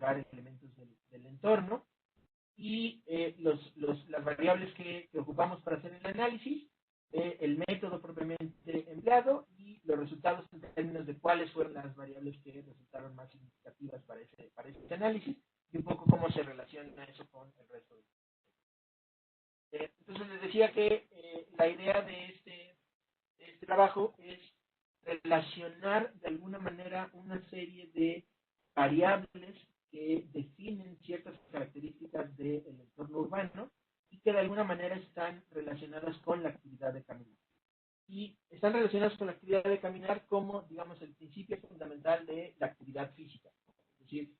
capturar elementos del entorno y las variables que ocupamos para hacer el análisis, el método propiamente empleado y los resultados en términos de cuáles fueron las variables que resultaron más significativas para este análisis y un poco cómo se relaciona eso con el resto entonces les decía que la idea de este trabajo es relacionar de alguna manera una serie de variables que definen ciertas características del entorno urbano y que de alguna manera están relacionadas con la actividad de caminar. Y están relacionadas con la actividad de caminar como, digamos, el principio fundamental de la actividad física. Es decir,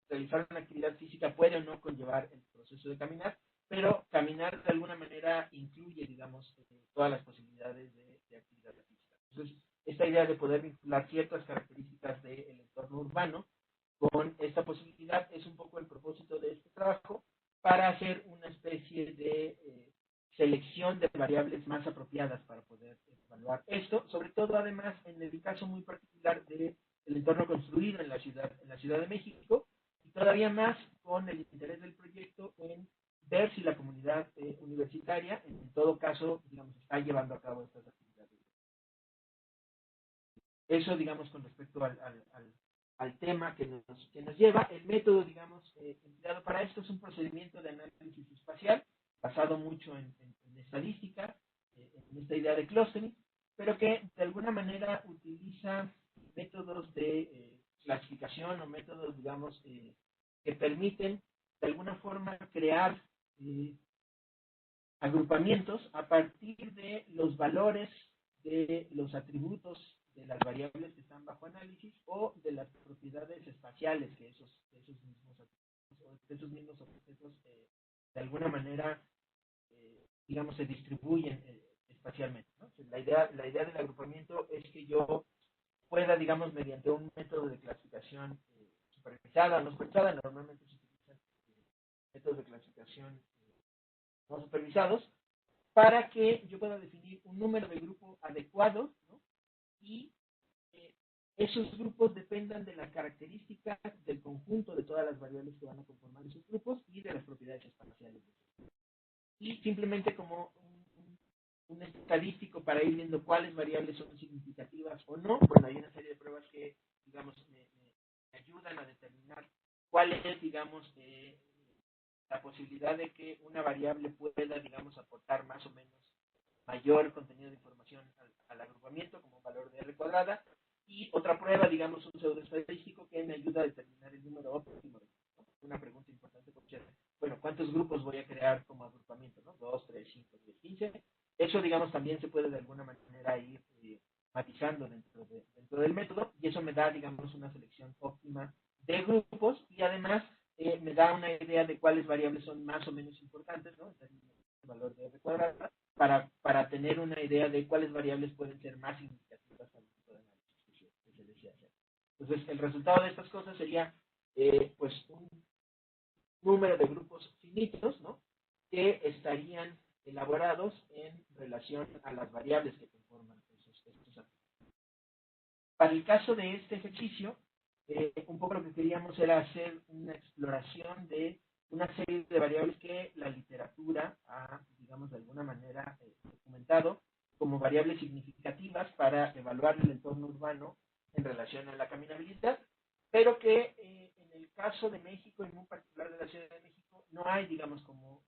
realizar una actividad física puede o no conllevar el proceso de caminar, pero caminar de alguna manera incluye, digamos, todas las posibilidades de actividad física. Entonces, esta idea de poder vincular ciertas características del entorno urbano con esta posibilidad es un poco el propósito de este trabajo para hacer una especie de selección de variables más apropiadas para poder evaluar esto, sobre todo además en el caso muy particular del entorno construido en la Ciudad de México, y todavía más con el interés del proyecto en ver si la comunidad universitaria, en todo caso, digamos, está llevando a cabo estas actividades. Eso, digamos, con respecto al tema que nos lleva. El método, digamos, empleado para esto es un procedimiento de análisis espacial basado mucho en estadística, en esta idea de clustering, pero que de alguna manera utiliza métodos de clasificación o métodos, digamos, que permiten de alguna forma crear agrupamientos a partir de los valores de los atributos de las variables que están bajo análisis o de las propiedades espaciales que esos mismos objetos de alguna manera, digamos, se distribuyen espacialmente, ¿no? La idea del agrupamiento es que yo pueda, digamos, mediante un método de clasificación supervisada o no supervisada, normalmente se utilizan métodos de clasificación no supervisados, para que yo pueda definir un número de grupo adecuado, ¿no? Y esos grupos dependan de las características del conjunto de todas las variables que van a conformar esos grupos y de las propiedades espaciales. Y simplemente como un estadístico para ir viendo cuáles variables son significativas o no, bueno, hay una serie de pruebas que, digamos, me ayudan a determinar cuál es, digamos, la posibilidad de que una variable pueda, digamos, aportar más o menos mayor contenido de información al agrupamiento como valor de R cuadrada, y otra prueba, digamos, un pseudoestadístico que me ayuda a determinar el número óptimo. Una pregunta importante, porque, bueno, ¿cuántos grupos voy a crear como agrupamiento? ¿No? 2, 3, 5, 10, 15. Eso, digamos, también se puede de alguna manera ir matizando dentro del método, y eso me da, digamos, una selección óptima de grupos, y además me da una idea de cuáles variables son más o menos importantes, ¿no? El valor de R cuadrada, para tener una idea de cuáles variables pueden ser más significativas al tipo de análisis que se desea hacer. Entonces, el resultado de estas cosas sería, pues, un número de grupos finitos, ¿no? Que estarían elaborados en relación a las variables que conforman estos atributos. Para el caso de este ejercicio, un poco lo que queríamos era hacer una exploración de una serie de variables que la literatura ha, digamos, de alguna manera documentado como variables significativas para evaluar el entorno urbano en relación a la caminabilidad, pero que en el caso de México, en muy particular de la Ciudad de México, no hay, digamos, como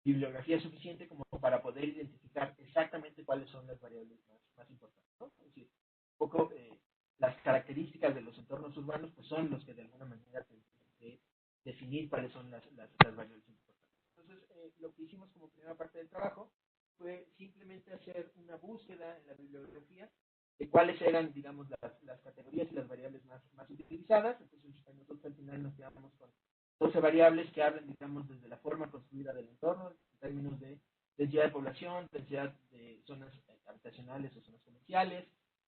bibliografía suficiente como para poder identificar exactamente cuáles son las variables más importantes, ¿no? Es decir, un poco las características de los entornos urbanos pues son los que de alguna manera tienen que definir cuáles son las variables importantes. Entonces, lo que hicimos como primera parte del trabajo fue simplemente hacer una búsqueda en la bibliografía de cuáles eran, digamos, las categorías y las variables más utilizadas. Entonces, nosotros al final nos quedamos con 12 variables que hablan, digamos, desde la forma construida del entorno, en términos de densidad de población, densidad de zonas habitacionales o zonas comerciales,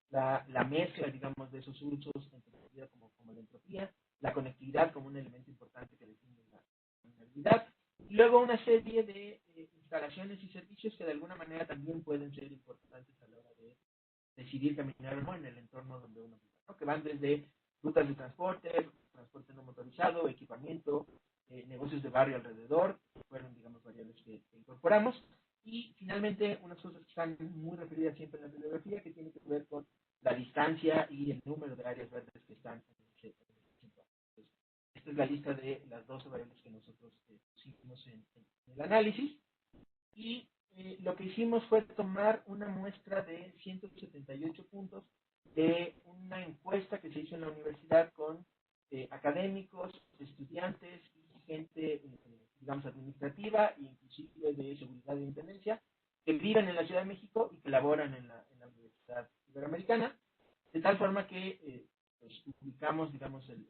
la mezcla, digamos, de esos usos, entendida como la entropía, la conectividad como un elemento importante que define la caminabilidad, y luego una serie de instalaciones y servicios que de alguna manera también pueden ser importantes a la hora de decidir caminar o no en el entorno donde uno vive, ¿no? Que van desde rutas de transporte no negocios de barrio alrededor, fueron, digamos, variables que incorporamos. Y finalmente, unas cosas que están muy referidas siempre en la bibliografía, que tiene que ver con la distancia y el número de áreas verdes que están en ese entorno. Entonces, esta es la lista de las 12 variables que nosotros pusimos en el análisis. Y lo que hicimos fue tomar una muestra de 178 puntos de una encuesta que se hizo en la universidad con académicos, estudiantes y gente, digamos, administrativa e inclusive de seguridad e intendencia, que viven en la Ciudad de México y que laboran en la Universidad Iberoamericana, de tal forma que pues, ubicamos, digamos, el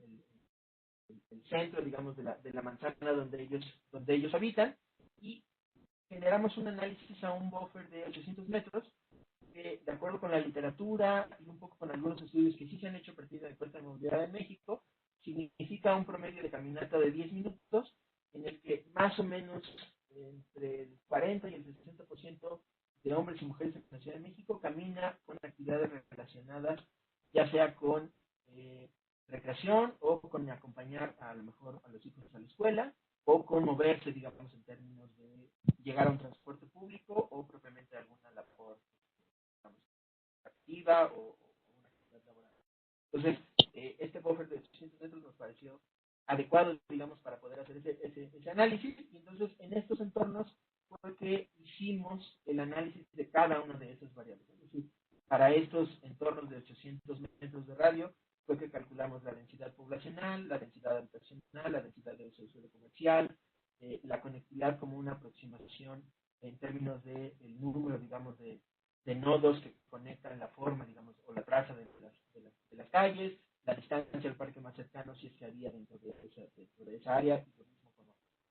centro, digamos, de la manzana donde ellos habitan, y generamos un análisis a un buffer de 800 metros, que de acuerdo con la literatura y un poco con algunos estudios que sí se han hecho a partir de la encuesta de movilidad de México, significa un promedio de caminata de 10 minutos, en el que más o menos entre el 40 y el 60% de hombres y mujeres en la Ciudad de México camina con actividades relacionadas, ya sea con recreación o con acompañar a lo mejor a los hijos a la escuela, o con moverse, digamos, en términos de llegar a un transporte público o propiamente alguna labor, digamos, activa o una actividad laboral. Entonces, este buffer de 800 metros nos pareció adecuado, digamos, para poder hacer ese análisis, y entonces en estos entornos fue que hicimos el análisis de cada una de esas variables. Es decir, para estos entornos de 800 metros de radio, fue que calculamos la densidad poblacional, la densidad habitacional, la densidad de uso de suelo comercial, la conectividad como una aproximación en términos del número, digamos, de nodos que conectan la forma, digamos, o la traza de las calles, la distancia al parque más cercano si es que había dentro de esa área, y lo mismo con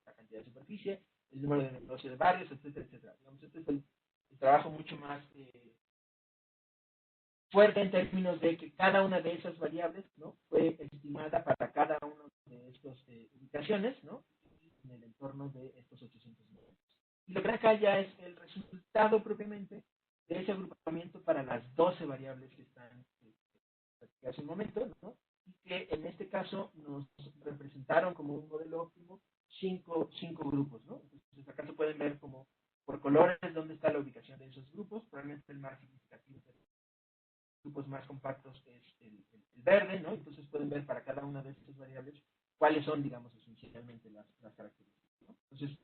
la cantidad de superficie, el número de negocios de barrios, etcétera, etcétera. Digamos, este es el trabajo mucho más fuerte en términos de que cada una de esas variables, ¿no?, fue estimada para cada una de estas ubicaciones, ¿no?, en el entorno de estos 800 metros. Y lo que acá ya es el resultado propiamente de ese agrupamiento para las 12 variables que están hace un momento, ¿no?, y que en este caso nos representaron como un modelo óptimo cinco grupos, ¿no? Entonces acá se pueden ver como por colores dónde está la ubicación de esos grupos. Probablemente el más significativo de los grupos más compactos es el verde, ¿no? Entonces pueden ver para cada una de estas variables cuáles son, digamos, esencialmente las características, ¿no? Entonces,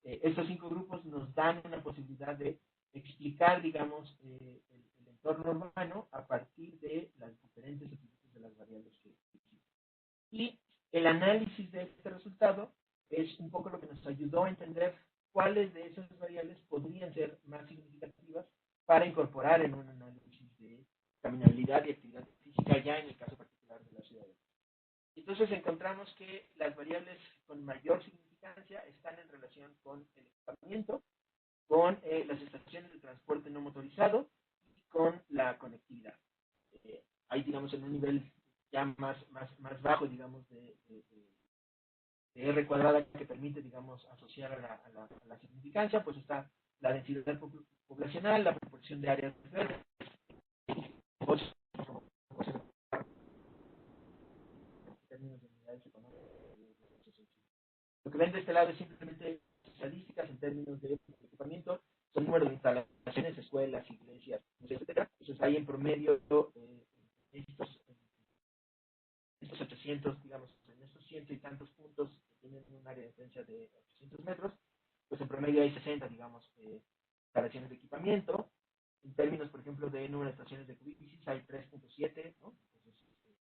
estos 5 grupos nos dan una posibilidad de explicar, digamos, el entorno urbano a partir de las diferentes atributos de las variables que existen. Y el análisis de este resultado es un poco lo que nos ayudó a entender cuáles de esas variables podrían ser más significativas para incorporar en un análisis de caminabilidad y actividad física ya en el caso particular de la ciudad. Entonces encontramos que las variables con mayor significancia están en relación con el equipamiento, con las estaciones de transporte no motorizado y con la conectividad. Ahí, digamos, en un nivel ya más bajo, digamos, de R cuadrada, que permite, digamos, asociar a la significancia, pues está la densidad poblacional, la proporción de áreas verdes, pues, en términos de unidades económicas. Lo que ven de este lado es simplemente estadísticas en términos de equipamiento, son número de instalaciones, escuelas, iglesias, etcétera. Entonces hay en promedio estos 800, digamos, en estos ciento y tantos puntos que tienen un área de distancia de 800 metros, pues en promedio hay 60, digamos, instalaciones de equipamiento. En términos, por ejemplo, de número de estaciones de bicis, hay 3.7, ¿no? Entonces,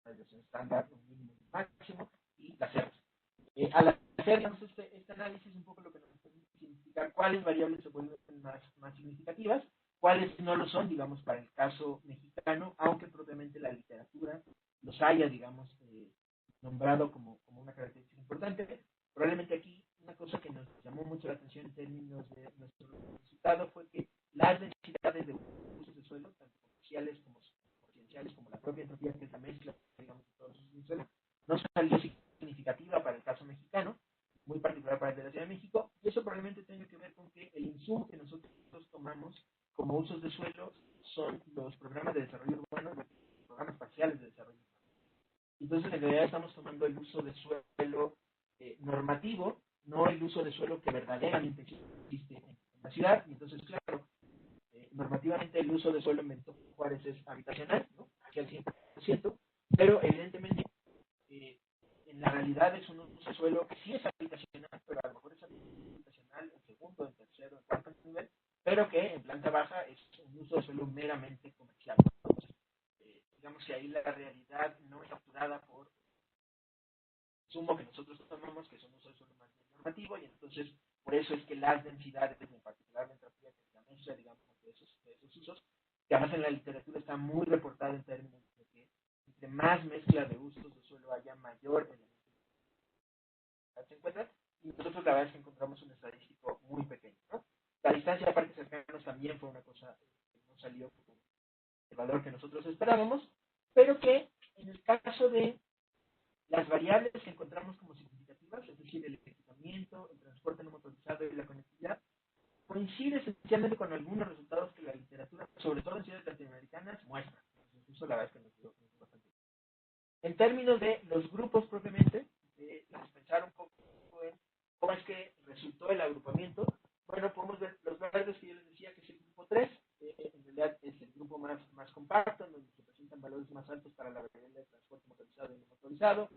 la estación estándar, un mínimo y un máximo, y las cerras. Al hacer, digamos, este análisis, un poco lo que nos permite significar cuáles variables se vuelven más significativas, cuáles no lo son, digamos, para el caso mexicano, aunque propiamente la literatura los haya, digamos, nombrado como una característica importante. Probablemente aquí una cosa que nos llamó mucho la atención en términos de nuestro resultado fue que las densidades de usos de suelo, tanto comerciales como residenciales, como la propia entropía, que es la mezcla, digamos, de todos los usos de suelo, no salió significativa para el caso mexicano, muy particular para el de la Ciudad de México, y eso probablemente tenga que ver con que el insumo que nosotros tomamos como usos de suelo son los programas de desarrollo urbano, los programas parciales de desarrollo urbano. Entonces, en realidad estamos tomando el uso de suelo normativo no el uso de suelo que verdaderamente existe en la ciudad. Y entonces, claro, normativamente el uso de suelo en Benito Juárez es habitacional, ¿no? Aquí al 100%, pero evidentemente en la realidad es un uso de suelo que sí es habitacional, pero a lo mejor es habitacional en segundo, en tercero, en cuarto nivel, pero que en planta baja es un uso de suelo meramente comercial. Entonces, digamos que ahí la realidad no es capturada por sumo que nosotros tomamos, que es un uso de suelo más bien normativo, y entonces por eso es que las densidades, en particular la entropía, que es la mezcla, digamos, de esos usos, que además en la literatura está muy reportada en términos de que entre más mezcla de usos de suelo haya, mayor elemento se encuentra, y nosotros la verdad es que encontramos un estadístico muy pequeño, ¿no? La distancia a parques cercanos también fue una cosa que no salió con el valor que nosotros esperábamos, pero que en el caso de las variables que encontramos como significativas, es decir, el equipamiento, el transporte no motorizado y la conectividad, coincide esencialmente con algunos resultados que la literatura, sobre todo en ciudades latinoamericanas, muestra. Entonces, eso la verdad es que nos dio bastante. En términos de los grupos propiamente, pensar un poco en cómo es que resultó el agrupamiento. Bueno, podemos ver los verdes que yo les decía, que es el grupo 3, en realidad es el grupo más compacto, en donde se presentan valores más altos para la variable de transporte motorizado y no motorizado,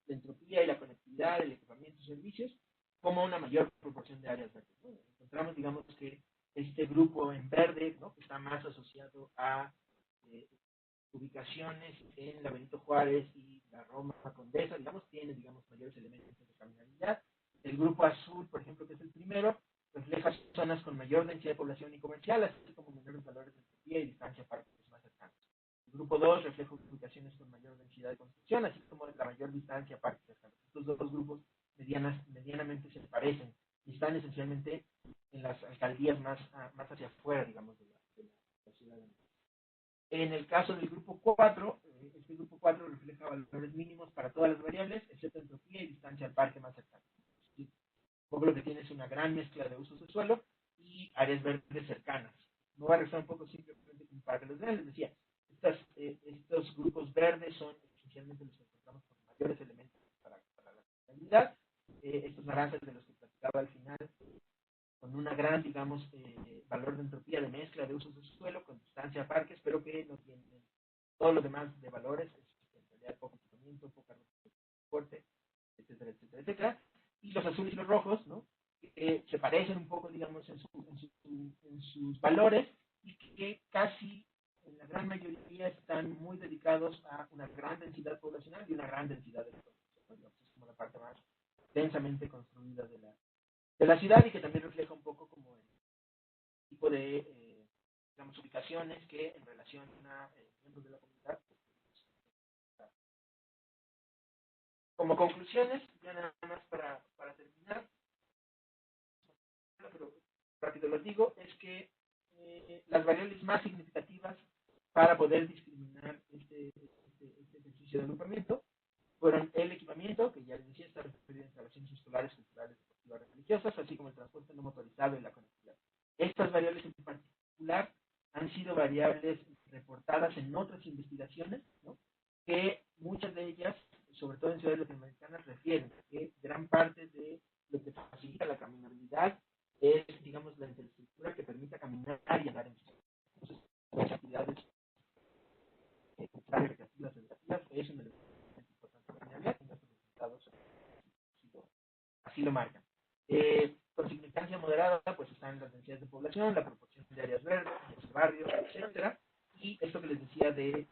la entropía y la conectividad, el equipamiento y servicios, como una mayor proporción de áreas verdes, ¿no? Encontramos, digamos, que este grupo en verde, ¿no?, que está más asociado a ubicaciones en la Benito Juárez y la Roma Condesa, digamos, tiene, digamos, mayores elementos de caminabilidad. El grupo azul, por ejemplo, que es el primero, refleja zonas con mayor densidad de población y comercial, así como menores valores de entropía y distancia a parques más cercanos. El grupo 2 refleja ubicaciones con mayor densidad de construcción, así como la mayor distancia a parques cercanos. Estos dos grupos medianamente se parecen y están esencialmente en las alcaldías más hacia afuera, digamos, de la ciudad de México. En el caso del grupo 4, este grupo 4 refleja valores mínimos para todas las variables, excepto entropía y distancia al parque más cercano. ¿Sí? Un poco lo que tiene es una gran mezcla de usos de suelo y áreas verdes cercanas. Me voy a regresar un poco simplemente para que los vean. Les decía, estos grupos verdes son esencialmente los que encontramos con mayores elementos para la sostenibilidad. Estos naranjas de los que platicaba al final, con una gran, digamos, valor de entropía de mezcla de usos de suelo, con distancia a parques, pero que no tienen todo lo demás de valores, en realidad poco equipamiento, poca transporte, etcétera, etcétera, etcétera. Y los azules y los rojos, ¿no?, que se parecen un poco, digamos, en sus valores, y que casi en la gran mayoría están muy dedicados a una gran densidad poblacional y una gran densidad de población. Es como la parte más densamente construida de la ciudad, y que también refleja un poco como el tipo de, digamos, ubicaciones que en relación a miembros de la comunidad. Como conclusiones, ya nada más para terminar, pero rápido lo digo, es que las variables más significativas para poder discriminar este ejercicio de agrupamiento fueron el equipamiento, que ya les decía, está referido a instalaciones escolares, culturales, deportivas, religiosas, así como el transporte no motorizado y la conectividad. Estas variables en particular han sido variables reportadas en otras investigaciones, ¿no?, que muchas de ellas, sobre todo en ciudades latinoamericanas, refieren que gran parte de lo que facilita la caminabilidad es, digamos, la infraestructura que permita caminar y andar en ciudad. Entonces, las actividades culturales, recreativas, educativas, es un elemento importante de la caminabilidad, y nuestros resultados así lo marcan. Con significancia moderada, pues están las densidades de población, la proporción de áreas verdes, los barrios, etcétera, y esto que les decía de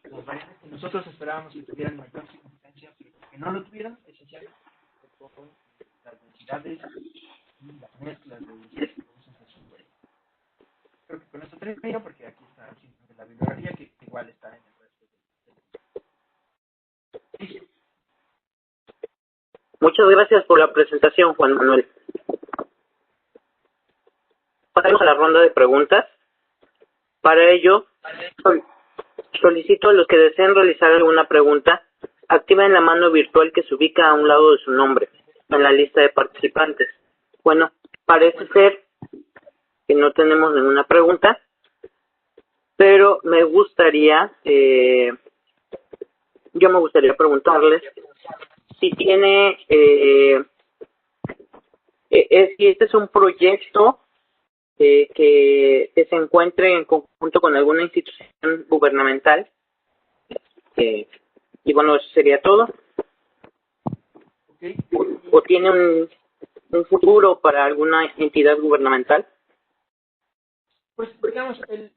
las variables que nosotros esperábamos que tuvieran mayor significancia, pero que no lo tuvieran, esencialmente con las densidades y las mezclas de usos de suelo. Creo que con esto termino, porque aquí está el símbolo de la bibliografía, que igual está en el resto del. Sí. Muchas gracias por la presentación, Juan Manuel. Pasamos a la ronda de preguntas. Para ello, solicito a los que deseen realizar alguna pregunta, activen la mano virtual que se ubica a un lado de su nombre, en la lista de participantes. Bueno, parece ser que no tenemos ninguna pregunta, pero me gustaría preguntarles si tiene es si este es un proyecto que se encuentre en conjunto con alguna institución gubernamental. Y bueno, eso sería todo. ¿Ok? ¿O tiene un futuro para alguna entidad gubernamental? Pues digamos, el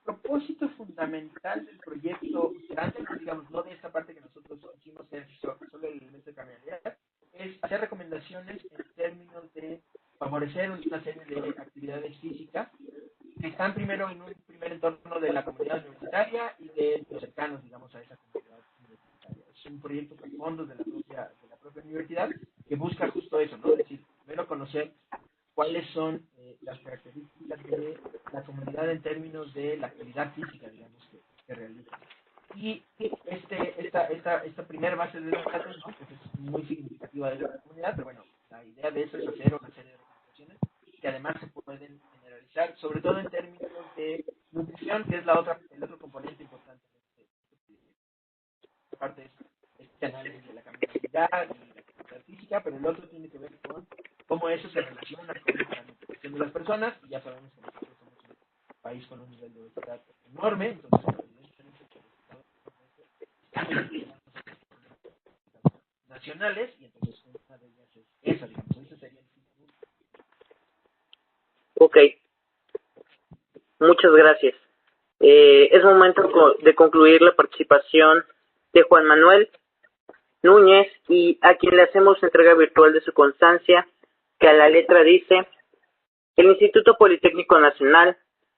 propósito fundamental del proyecto, antes, digamos, no de esta parte que nosotros hicimos en solo el mes de caminalidad, es hacer recomendaciones en términos de favorecer una serie de actividades físicas que están primero en un primer entorno de la comunidad universitaria y de los cercanos, digamos, a esa comunidad universitaria. Es un proyecto con fondos de la propia universidad que busca justo eso, ¿no? Es decir, primero conocer cuáles son las características de la comunidad en términos de la actividad física, digamos, que realiza. Y esta primera base de datos, ¿no? Pues es muy significativa de la comunidad, pero bueno, la idea de eso es hacer una serie de recomendaciones que además se pueden generalizar, sobre todo en términos de nutrición, que es el otro componente importante de esta parte es este análisis de la caminabilidad y la actividad física, pero el otro tiene que ver con cómo eso se relaciona con la nutrición de las personas, y ya sabemos que nosotros somos un país con un nivel de obesidad enorme, entonces evidentemente nacionales, y entonces una de ellas es esa, digamos, ese sería el fin. Ok, muchas gracias. Es momento de concluir la participación de Juan Manuel Núñez, y a quien le hacemos entrega virtual de su constancia, que a la letra dice: el Instituto Politécnico Nacional,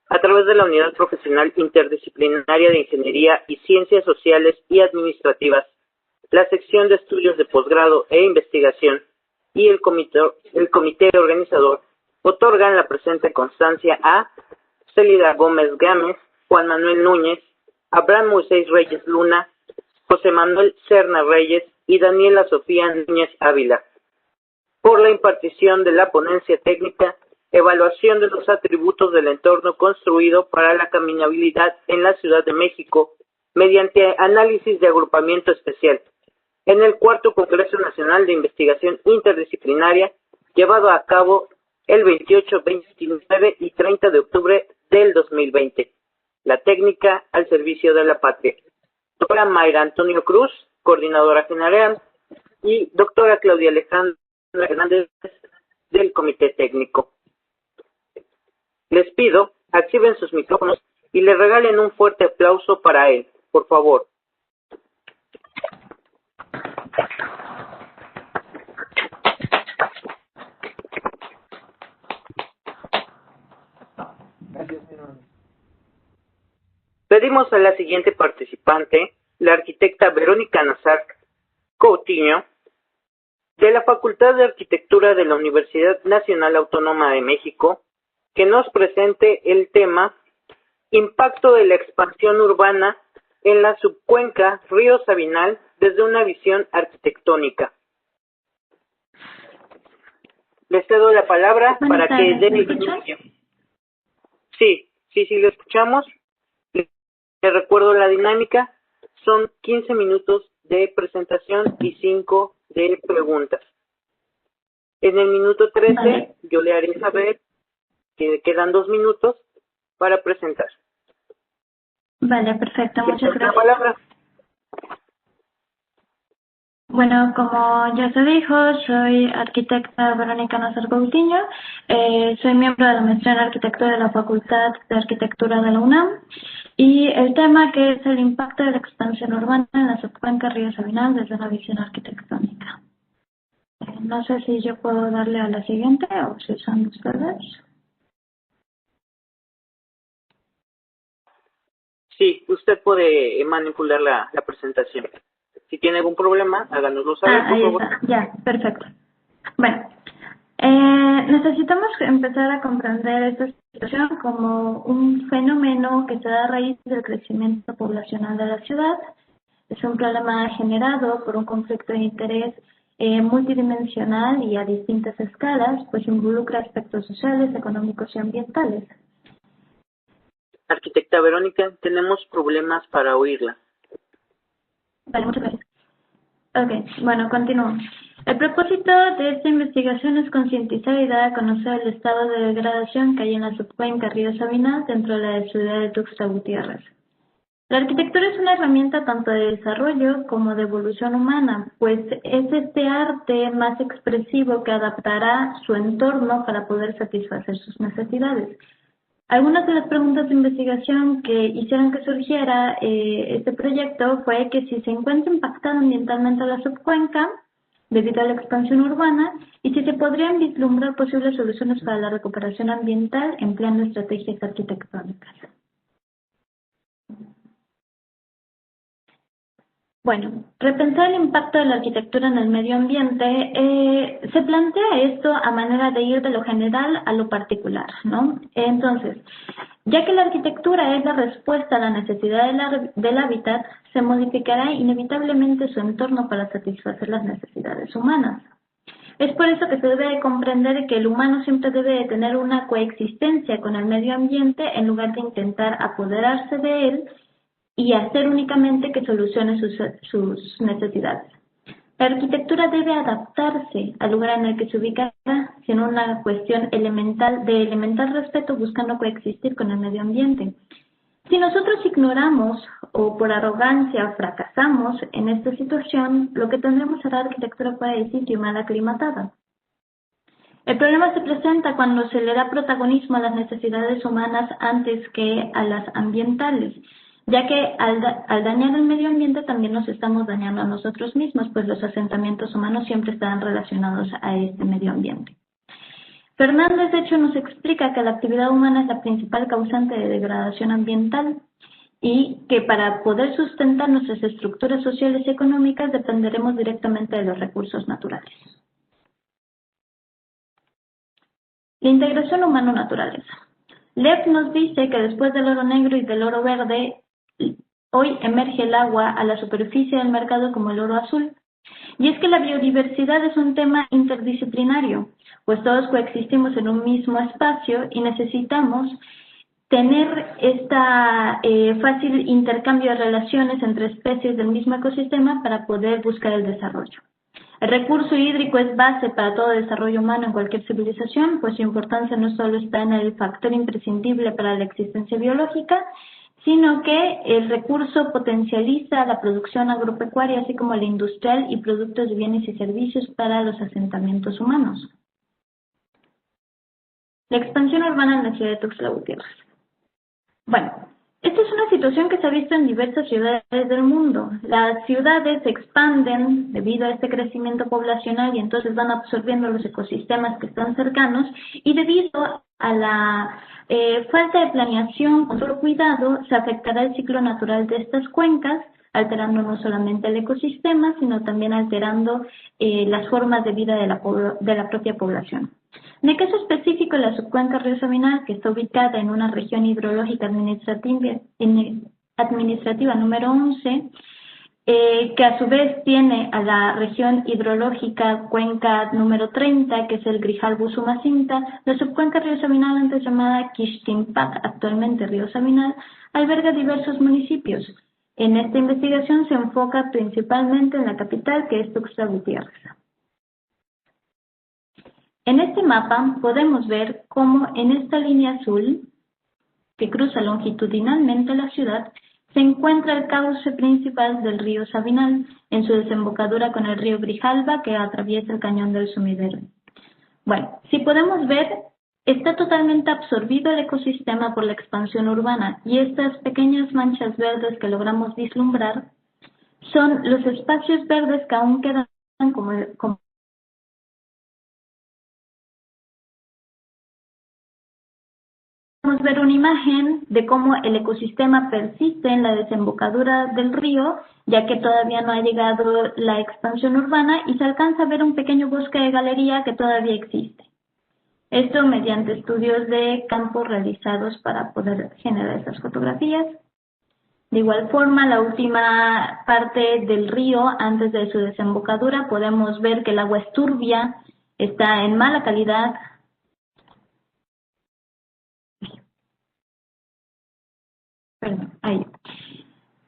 a través de la Unidad Profesional Interdisciplinaria de Ingeniería y Ciencias Sociales y Administrativas, la Sección de Estudios de Posgrado e Investigación y el comité organizador, otorgan la presente constancia a Célida Gómez Gámez, Juan Manuel Núñez, Abraham Moisés Reyes Luna, José Manuel Serna Reyes y Daniela Sofía Núñez Ávila, por la impartición de la ponencia técnica Evaluación de los atributos del entorno construido para la caminabilidad en la Ciudad de México mediante análisis de agrupamiento especial, en el cuarto Congreso Nacional de Investigación Interdisciplinaria, llevado a cabo el 28, 29 y 30 de octubre del 2020. La técnica al servicio de la patria. Doctora Mayra Antonio Cruz, coordinadora general, y doctora Claudia Alejandra Hernández, del Comité Técnico. Les pido, activen sus micrófonos y le regalen un fuerte aplauso para él, por favor. Gracias, mi hermano. Pedimos a la siguiente participante, la arquitecta Verónica Nazar Coutinho, de la Facultad de Arquitectura de la Universidad Nacional Autónoma de México, que nos presente el tema Impacto de la expansión urbana en la subcuenca Río Sabinal desde una visión arquitectónica. Les cedo la palabra para que den el inicio. Sí, lo escuchamos. Les recuerdo la dinámica. Son 15 minutos de presentación y 5 de preguntas. En el minuto 13 yo le haré saber que quedan 2 minutos para presentar. Vale, perfecto, muchas gracias. La palabra. Bueno, como ya se dijo, soy arquitecta Verónica Nazar Coutinho, soy miembro de la maestría en arquitectura de la Facultad de Arquitectura de la UNAM, y el tema que es el impacto de la expansión urbana en la subcuenca Río Sabinal desde la visión arquitectónica. No sé si yo puedo darle a la siguiente o si son ustedes. Sí, usted puede manipular la presentación. Si tiene algún problema, háganoslo saber, por ahí favor. está, ya, perfecto. Bueno, necesitamos empezar a comprender esta situación como un fenómeno que se da a raíz del crecimiento poblacional de la ciudad. Es un problema generado por un conflicto de interés multidimensional y a distintas escalas, pues involucra aspectos sociales, económicos y ambientales. Arquitecta Verónica, tenemos problemas para oírla. Vale, muchas gracias. Ok, bueno, continuamos. El propósito de esta investigación es concientizar y dar a conocer el estado de degradación que hay en la subcuenca Río Sabinal dentro de la ciudad de Tuxtla Gutiérrez. La arquitectura es una herramienta tanto de desarrollo como de evolución humana, pues es este arte más expresivo que adaptará su entorno para poder satisfacer sus necesidades. Algunas de las preguntas de investigación que hicieron que surgiera este proyecto fue que si se encuentra impactada ambientalmente la subcuenca debido a la expansión urbana y si se podrían vislumbrar posibles soluciones para la recuperación ambiental empleando estrategias arquitectónicas. Bueno, repensar el impacto de la arquitectura en el medio ambiente, se plantea esto a manera de ir de lo general a lo particular, ¿no? Entonces, ya que la arquitectura es la respuesta a la necesidad del hábitat, se modificará inevitablemente su entorno para satisfacer las necesidades humanas. Es por eso que se debe de comprender que el humano siempre debe de tener una coexistencia con el medio ambiente en lugar de intentar apoderarse de él y hacer únicamente que solucione sus necesidades. La arquitectura debe adaptarse al lugar en el que se ubica, siendo una cuestión de elemental respeto buscando coexistir con el medio ambiente. Si nosotros ignoramos o por arrogancia fracasamos en esta situación, lo que tendremos será arquitectura fuera de sitio y mal aclimatada. El problema se presenta cuando se le da protagonismo a las necesidades humanas antes que a las ambientales, ya que al dañar el medio ambiente también nos estamos dañando a nosotros mismos, pues los asentamientos humanos siempre están relacionados a este medio ambiente. Fernández, de hecho, nos explica que la actividad humana es la principal causante de degradación ambiental y que para poder sustentar nuestras estructuras sociales y económicas dependeremos directamente de los recursos naturales. La integración humano-naturaleza. Lev nos dice que después del oro negro y del oro verde, hoy emerge el agua a la superficie del mercado como el oro azul. Y es que la biodiversidad es un tema interdisciplinario, pues todos coexistimos en un mismo espacio y necesitamos tener fácil intercambio de relaciones entre especies del mismo ecosistema para poder buscar el desarrollo. El recurso hídrico es base para todo desarrollo humano en cualquier civilización, pues su importancia no solo está en el factor imprescindible para la existencia biológica, sino que el recurso potencializa la producción agropecuaria, así como la industrial y productos de bienes y servicios para los asentamientos humanos. La expansión urbana en la ciudad de Tuxtla Gutiérrez. Bueno, esta es una situación que se ha visto en diversas ciudades del mundo. Las ciudades se expanden debido a este crecimiento poblacional y entonces van absorbiendo los ecosistemas que están cercanos y debido a la falta de planeación con solo cuidado se afectará el ciclo natural de estas cuencas, alterando no solamente el ecosistema, sino también alterando las formas de vida de la propia población. En el caso específico de la subcuenca Río Sabinal, que está ubicada en una región hidrológica administrativa número 11, que a su vez tiene a la región hidrológica cuenca número 30, que es el Grijalbo-Usumacinta, la subcuenca Río Sabinal, antes llamada Quixtinpac, actualmente Río Sabinal, alberga diversos municipios. En esta investigación se enfoca principalmente en la capital, que es Tuxtla Gutiérrez. En este mapa podemos ver cómo en esta línea azul, que cruza longitudinalmente la ciudad, se encuentra el cauce principal del río Sabinal, en su desembocadura con el río Grijalba, que atraviesa el cañón del Sumidero. Bueno, si podemos ver, está totalmente absorbido el ecosistema por la expansión urbana, y estas pequeñas manchas verdes que logramos vislumbrar son los espacios verdes que aún quedan como Podemos ver una imagen de cómo el ecosistema persiste en la desembocadura del río, ya que todavía no ha llegado la expansión urbana y se alcanza a ver un pequeño bosque de galería que todavía existe. Esto mediante estudios de campo realizados para poder generar estas fotografías. De igual forma, la última parte del río, antes de su desembocadura, podemos ver que el agua es turbia, está en mala calidad. Perdón, ahí.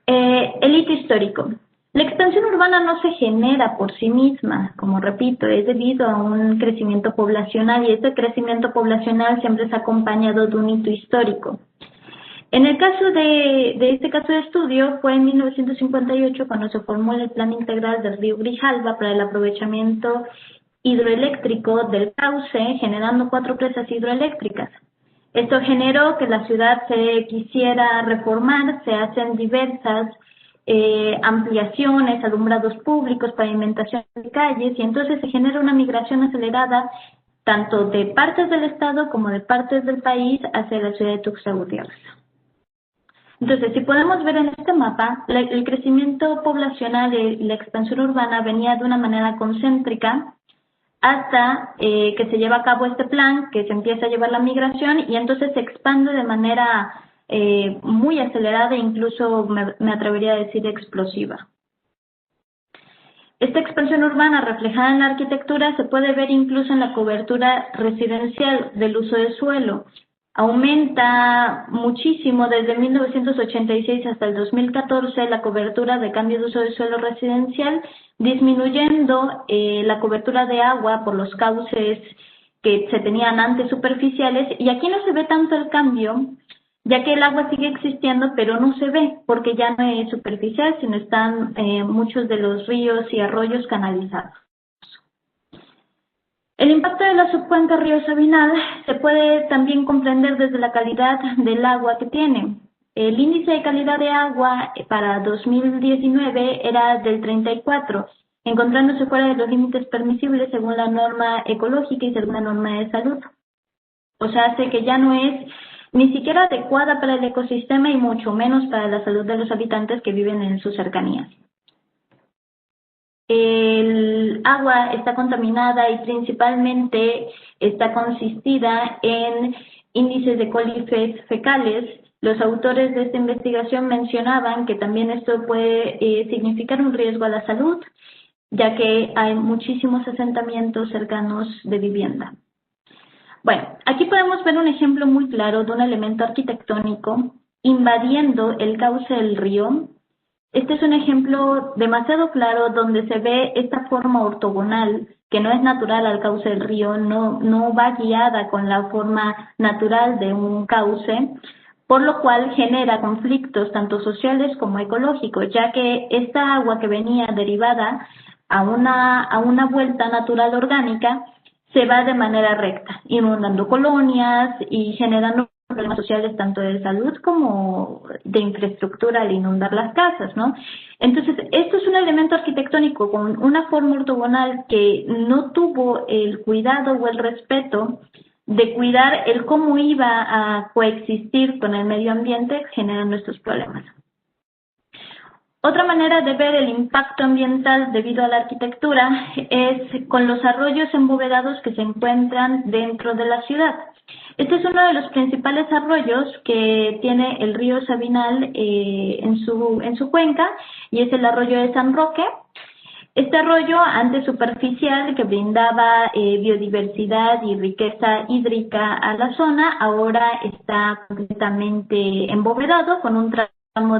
El hito histórico. La expansión urbana no se genera por sí misma, como repito, es debido a un crecimiento poblacional y este crecimiento poblacional siempre es acompañado de un hito histórico. En el caso de este caso de estudio fue en 1958 cuando se formó el Plan Integral del Río Grijalva para el aprovechamiento hidroeléctrico del cauce, generando 4 presas hidroeléctricas. Esto generó que la ciudad se quisiera reformar, se hacen diversas ampliaciones, alumbrados públicos, pavimentación de calles, y entonces se genera una migración acelerada tanto de partes del estado como de partes del país hacia la ciudad de Tuxtla Gutiérrez. Entonces, si podemos ver en este mapa, el crecimiento poblacional y la expansión urbana venía de una manera concéntrica hasta que se lleva a cabo este plan, que se empieza a llevar la migración y entonces se expande de manera muy acelerada e incluso me atrevería a decir explosiva. Esta expansión urbana reflejada en la arquitectura se puede ver incluso en la cobertura residencial del uso de suelo. Aumenta muchísimo desde 1986 hasta el 2014 la cobertura de cambio de uso de suelo residencial, disminuyendo la cobertura de agua por los cauces que se tenían antes superficiales, y aquí no se ve tanto el cambio, ya que el agua sigue existiendo, pero no se ve porque ya no es superficial, sino están muchos de los ríos y arroyos canalizados. El impacto de la subcuenca Río Sabinal se puede también comprender desde la calidad del agua que tiene. El índice de calidad de agua para 2019 era del 34, encontrándose fuera de los límites permisibles según la norma ecológica y según la norma de salud. O sea, hace que ya no es ni siquiera adecuada para el ecosistema y mucho menos para la salud de los habitantes que viven en sus cercanías. El agua está contaminada y principalmente está consistida en índices de colices fecales. Los autores de esta investigación mencionaban que también esto puede significar un riesgo a la salud, ya que hay muchísimos asentamientos cercanos de vivienda. Bueno, aquí podemos ver un ejemplo muy claro de un elemento arquitectónico invadiendo el cauce del río. Este es un ejemplo demasiado claro donde se ve esta forma ortogonal que no es natural al cauce del río, no va guiada con la forma natural de un cauce, por lo cual genera conflictos tanto sociales como ecológicos, ya que esta agua que venía derivada a una vuelta natural orgánica se va de manera recta, inundando colonias y generando problemas sociales tanto de salud como de infraestructura al inundar las casas, ¿no? Entonces, esto es un elemento arquitectónico con una forma ortogonal que no tuvo el cuidado o el respeto de cuidar el cómo iba a coexistir con el medio ambiente, generando estos problemas. Otra manera de ver el impacto ambiental debido a la arquitectura es con los arroyos embovedados que se encuentran dentro de la ciudad. Este es uno de los principales arroyos que tiene el río Sabinal en su cuenca y es el arroyo de San Roque. Este arroyo, antes superficial, que brindaba biodiversidad y riqueza hídrica a la zona, ahora está completamente embovedado con un tramo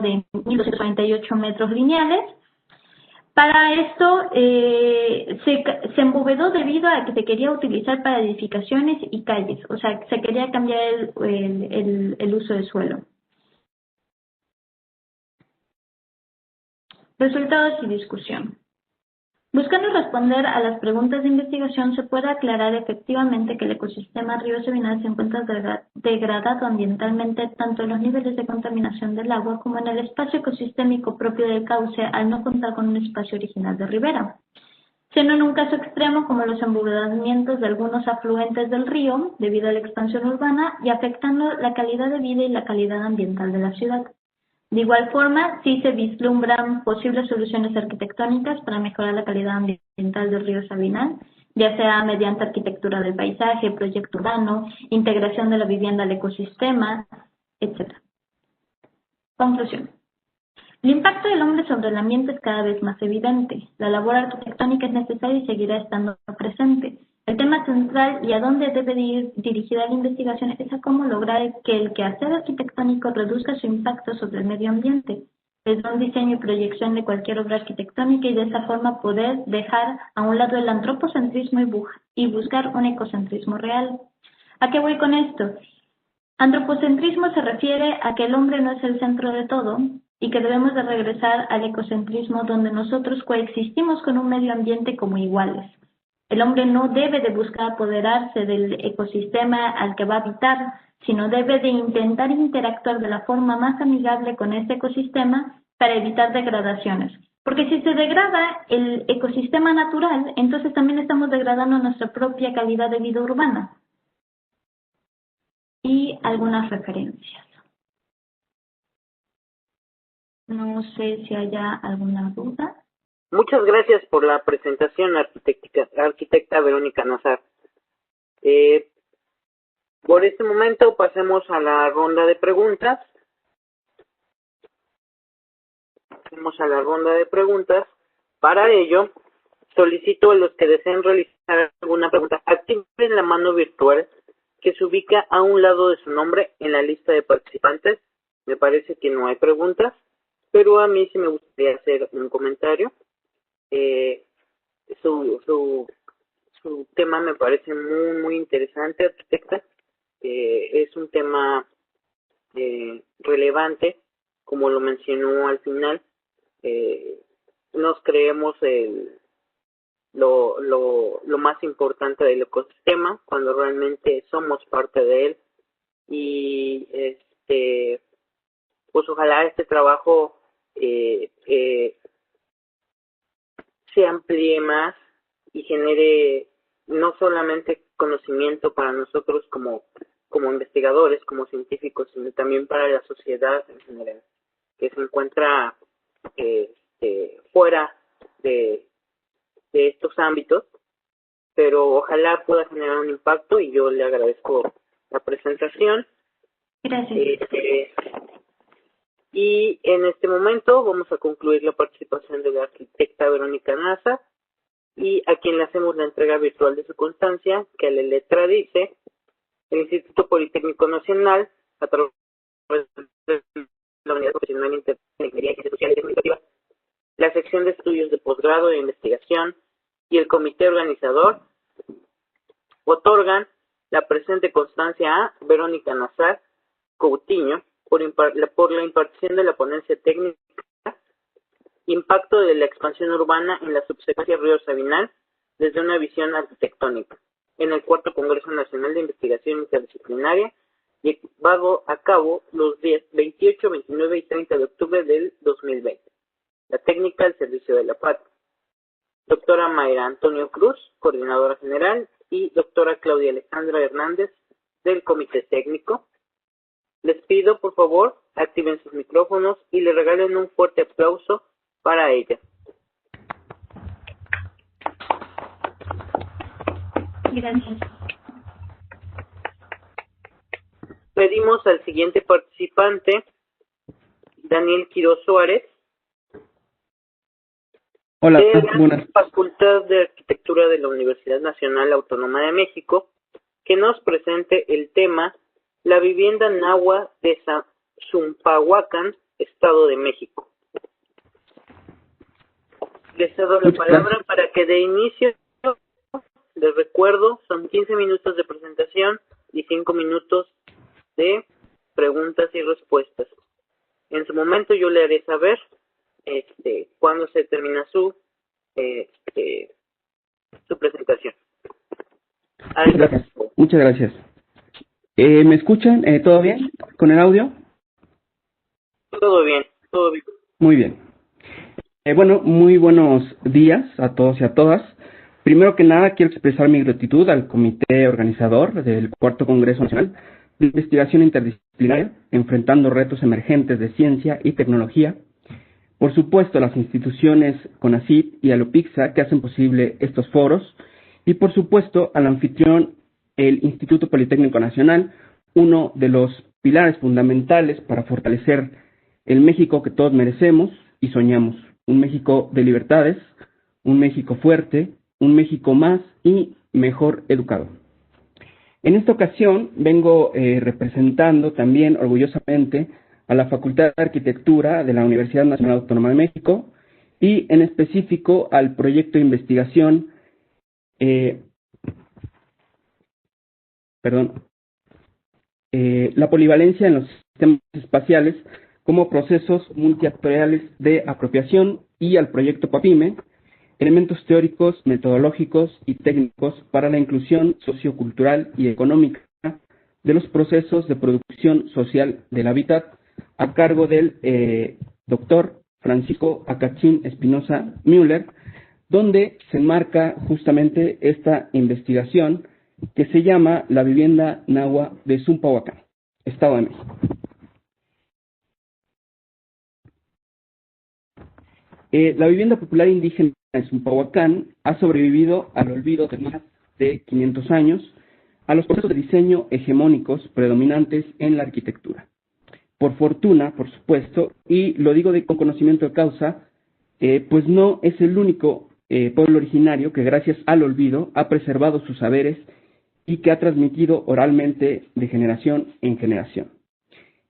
de 1.248 metros lineales. Para esto se embovedó debido a que se quería utilizar para edificaciones y calles, o sea, se quería cambiar el uso de suelo. Resultados y discusión. Buscando responder a las preguntas de investigación, se puede aclarar efectivamente que el ecosistema Río Sabinal se encuentra degradado ambientalmente tanto en los niveles de contaminación del agua como en el espacio ecosistémico propio del cauce al no contar con un espacio original de ribera, siendo en un caso extremo como los embovedamientos de algunos afluentes del río debido a la expansión urbana y afectando la calidad de vida y la calidad ambiental de la ciudad. De igual forma, sí se vislumbran posibles soluciones arquitectónicas para mejorar la calidad ambiental del río Sabinal, ya sea mediante arquitectura del paisaje, proyecto urbano, integración de la vivienda al ecosistema, etc. Conclusión. El impacto del hombre sobre el ambiente es cada vez más evidente. La labor arquitectónica es necesaria y seguirá estando presente. El tema central y a dónde debe ir dirigida la investigación es a cómo lograr que el quehacer arquitectónico reduzca su impacto sobre el medio ambiente, desde un diseño y proyección de cualquier obra arquitectónica y de esa forma poder dejar a un lado el antropocentrismo y buscar un ecocentrismo real. ¿A qué voy con esto? Antropocentrismo se refiere a que el hombre no es el centro de todo y que debemos de regresar al ecocentrismo donde nosotros coexistimos con un medio ambiente como iguales. El hombre no debe de buscar apoderarse del ecosistema al que va a habitar, sino debe de intentar interactuar de la forma más amigable con este ecosistema para evitar degradaciones. Porque si se degrada el ecosistema natural, entonces también estamos degradando nuestra propia calidad de vida urbana. Y algunas referencias. No sé si haya alguna duda. Muchas gracias por la presentación, arquitecta Verónica Nazar. Por este momento pasemos a la ronda de preguntas. Para ello, solicito a los que deseen realizar alguna pregunta, activen la mano virtual que se ubica a un lado de su nombre en la lista de participantes. Me parece que no hay preguntas, pero a mí sí me gustaría hacer un comentario. Su tema me parece muy interesante, arquitecta. Es un tema relevante, como lo mencionó al final. Nos creemos lo más importante del ecosistema cuando realmente somos parte de él, y pues ojalá este trabajo se amplíe más y genere no solamente conocimiento para nosotros como investigadores, como científicos, sino también para la sociedad en general, que se encuentra fuera de estos ámbitos, pero ojalá pueda generar un impacto, y yo le agradezco la presentación. Gracias. Y en este momento vamos a concluir la participación de la arquitecta Verónica Nazar, y a quien le hacemos la entrega virtual de su constancia, que a la letra dice: el Instituto Politécnico Nacional, a través de la Unidad Profesional de Ingeniería y Sociales y Administrativas, la sección de estudios de posgrado e investigación y el comité organizador, otorgan la presente constancia a Verónica Nazar Coutinho por la impartición de la ponencia técnica Impacto de la expansión urbana en la subsecuencia Río Sabinal desde una visión arquitectónica, en el 4º Congreso Nacional de Investigación Interdisciplinaria, llevado a cabo los días 28, 29 y 30 de octubre del 2020. La técnica al servicio de la patria. Doctora Mayra Antonio Cruz, coordinadora general, y doctora Claudia Alejandra Hernández, del comité técnico. Les pido, por favor, activen sus micrófonos y le regalen un fuerte aplauso para ella. Gracias. Pedimos al siguiente participante, Daniel Quiroz Suárez, Hola, de la buenas. Facultad de Arquitectura de la Universidad Nacional Autónoma de México, que nos presente el tema La vivienda náhuatl de Zumpahuacán, Estado de México. Les cedo la palabra para que de inicio, les recuerdo, son 15 minutos de presentación y 5 minutos de preguntas y respuestas. En su momento yo le haré saber cuando se termina su presentación. Muchas gracias. ¿Me escuchan? ¿Todo bien con el audio? Todo bien, todo bien. Muy bien. Bueno, muy buenos días a todos y a todas. Primero que nada, quiero expresar mi gratitud al comité organizador del 4º Congreso Nacional de Investigación Interdisciplinaria, enfrentando retos emergentes de ciencia y tecnología. Por supuesto, a las instituciones CONACYT y a Lopixa que hacen posible estos foros. Y por supuesto, al anfitrión, el Instituto Politécnico Nacional, uno de los pilares fundamentales para fortalecer el México que todos merecemos y soñamos. Un México de libertades, un México fuerte, un México más y mejor educado. En esta ocasión vengo representando también orgullosamente a la Facultad de Arquitectura de la Universidad Nacional Autónoma de México y en específico al proyecto de investigación la polivalencia en los sistemas espaciales como procesos multiactoriales de apropiación y al proyecto PAPIME, elementos teóricos, metodológicos y técnicos para la inclusión sociocultural y económica de los procesos de producción social del hábitat, a cargo del doctor Francisco Acachín Espinosa Müller, donde se enmarca justamente esta investigación que se llama La vivienda náhuatl de Zumpahuacán, Estado de México. La vivienda popular indígena de Zumpahuacán ha sobrevivido al olvido de más de 500 años, a los procesos de diseño hegemónicos predominantes en la arquitectura. Por fortuna, por supuesto, y lo digo con conocimiento de causa, pues no es el único pueblo originario que gracias al olvido ha preservado sus saberes y que ha transmitido oralmente de generación en generación.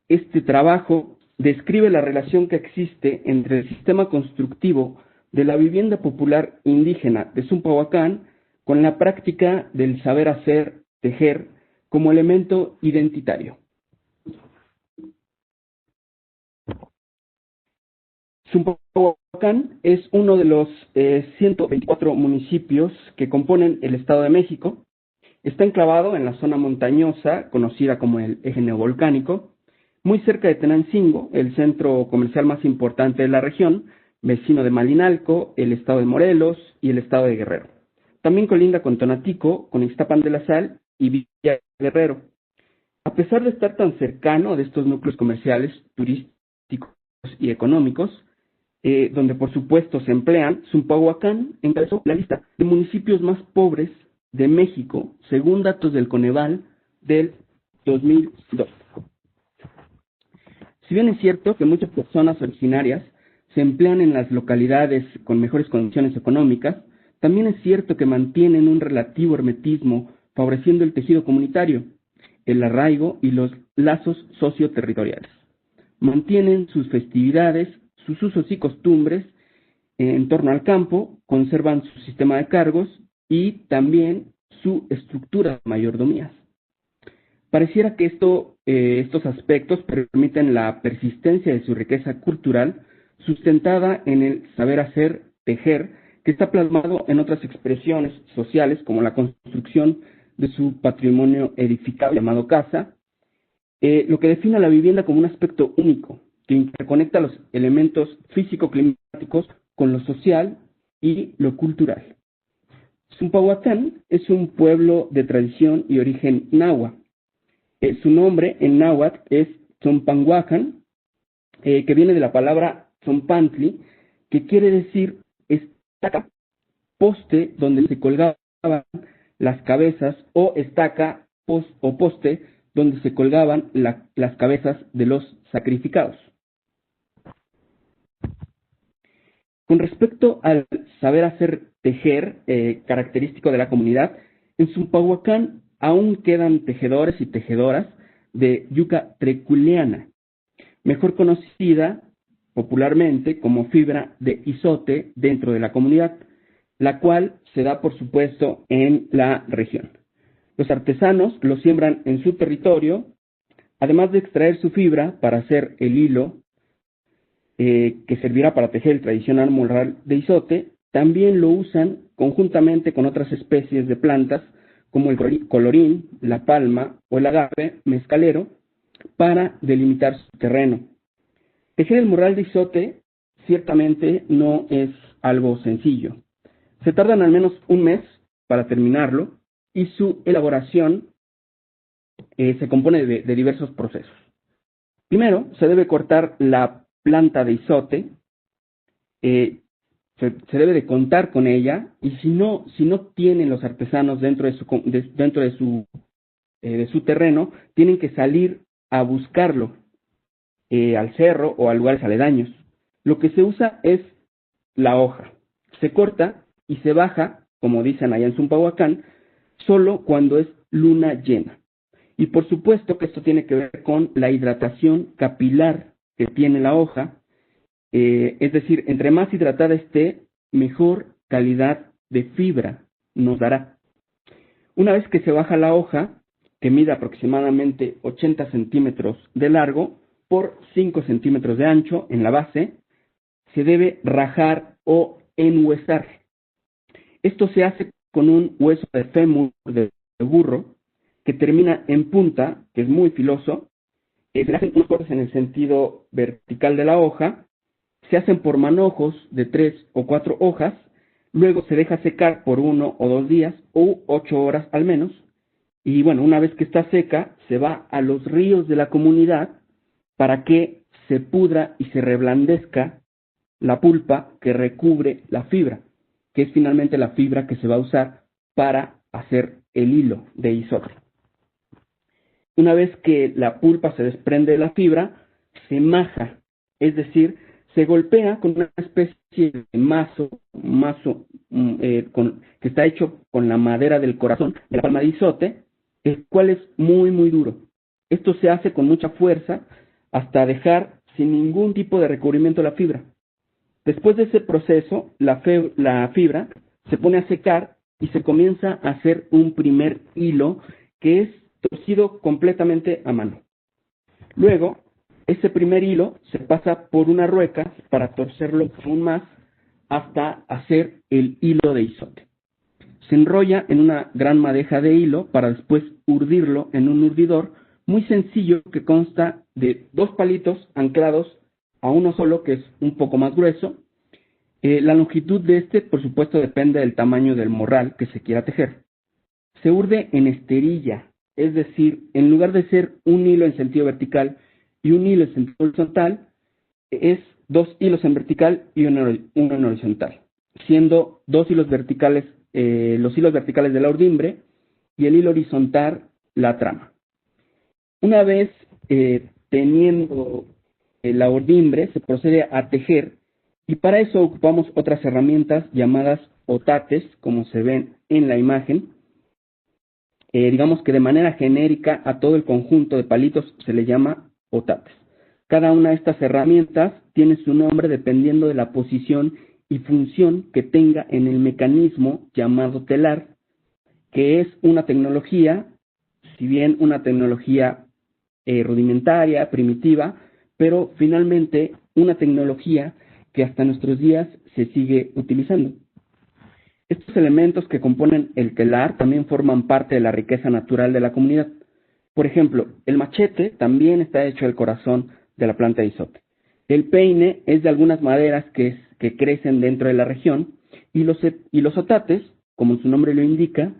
Este trabajo describe la relación que existe entre el sistema constructivo de la vivienda popular indígena de Zumpahuacán con la práctica del saber hacer, tejer, como elemento identitario. Zumpahuacán es uno de los 124 municipios que componen el Estado de México. Está enclavado en la zona montañosa, conocida como el Eje Neovolcánico, muy cerca de Tenancingo, el centro comercial más importante de la región, vecino de Malinalco, el estado de Morelos y el estado de Guerrero. También colinda con Tonatico, con Ixtapan de la Sal y Villa Guerrero. A pesar de estar tan cercano de estos núcleos comerciales, turísticos y económicos, donde por supuesto se emplean, Zumpahuacán encabezó la lista de municipios más pobres de México, según datos del Coneval del 2002. Si bien es cierto que muchas personas originarias se emplean en las localidades con mejores condiciones económicas, también es cierto que mantienen un relativo hermetismo favoreciendo el tejido comunitario, el arraigo y los lazos socioterritoriales. Mantienen sus festividades, sus usos y costumbres en torno al campo, conservan su sistema de cargos y también su estructura de mayordomías. Pareciera que estos aspectos permiten la persistencia de su riqueza cultural, sustentada en el saber hacer, tejer, que está plasmado en otras expresiones sociales como la construcción de su patrimonio edificable llamado casa, lo que define a la vivienda como un aspecto único, que interconecta los elementos físico-climáticos con lo social y lo cultural. Zumpahuacán es un pueblo de tradición y origen náhuatl. Su nombre en náhuatl es Tzompanhuacan, que viene de la palabra Tzompantli, que quiere decir estaca, poste donde se colgaban las cabezas, o estaca o poste donde se colgaban las cabezas de los sacrificados. Con respecto al saber hacer tejer, característico de la comunidad, en Zumpahuacán aún quedan tejedores y tejedoras de yuca treculeana, mejor conocida popularmente como fibra de izote dentro de la comunidad, la cual se da, por supuesto, en la región. Los artesanos lo siembran en su territorio, además de extraer su fibra para hacer el hilo que servirá para tejer el tradicional morral de izote. También lo usan conjuntamente con otras especies de plantas como el colorín, la palma o el agave mezcalero para delimitar su terreno. Tejer el morral de izote ciertamente no es algo sencillo. Se tardan al menos un mes para terminarlo y su elaboración se compone de diversos procesos. Primero, se debe cortar la planta de izote, se debe de contar con ella, y si no tienen los artesanos dentro de su terreno, tienen que salir a buscarlo al cerro o a lugares aledaños. Lo que se usa es la hoja. Se corta y se baja, como dicen allá en Zumpahuacán, solo cuando es luna llena. Y por supuesto que esto tiene que ver con la hidratación capilar que tiene la hoja, es decir, entre más hidratada esté, mejor calidad de fibra nos dará. Una vez que se baja la hoja, que mide aproximadamente 80 centímetros de largo por 5 centímetros de ancho en la base, se debe rajar o enhuesar. Esto se hace con un hueso de fémur de burro que termina en punta, que es muy filoso. Se le hacen unos cortes en el sentido vertical de la hoja, se hacen por manojos de 3 o 4 hojas, luego se deja secar por 1 o 2 días o 8 horas al menos, y bueno, una vez que está seca, se va a los ríos de la comunidad para que se pudra y se reblandezca la pulpa que recubre la fibra, que es finalmente la fibra que se va a usar para hacer el hilo de isote. Una vez que la pulpa se desprende de la fibra, se maja, es decir, se golpea con una especie de mazo que está hecho con la madera del corazón, de la palma de isote, el cual es muy, muy duro. Esto se hace con mucha fuerza hasta dejar sin ningún tipo de recubrimiento la fibra. Después de ese proceso, la fibra se pone a secar y se comienza a hacer un primer hilo que es torcido completamente a mano. Luego, ese primer hilo se pasa por una rueca para torcerlo aún más hasta hacer el hilo de isote. Se enrolla en una gran madeja de hilo para después urdirlo en un urdidor muy sencillo que consta de 2 palitos anclados a uno solo, que es un poco más grueso. La longitud de este, por supuesto, depende del tamaño del morral que se quiera tejer. Se urde en esterilla, es decir, en lugar de ser un hilo en sentido vertical y un hilo en sentido horizontal, es 2 hilos en vertical y uno en horizontal, siendo 2 hilos verticales, los hilos verticales de la urdimbre y el hilo horizontal la trama. Una vez teniendo la urdimbre, se procede a tejer, y para eso ocupamos otras herramientas llamadas otates, como se ven en la imagen. Digamos que de manera genérica a todo el conjunto de palitos se le llama otates. Cada una de estas herramientas tiene su nombre dependiendo de la posición y función que tenga en el mecanismo llamado telar, que es una tecnología, si bien una tecnología rudimentaria, primitiva, pero finalmente una tecnología que hasta nuestros días se sigue utilizando. Estos elementos que componen el telar también forman parte de la riqueza natural de la comunidad. Por ejemplo, el machete también está hecho del corazón de la planta de isote. El peine es de algunas maderas que crecen dentro de la región, y los otates, como su nombre lo indica,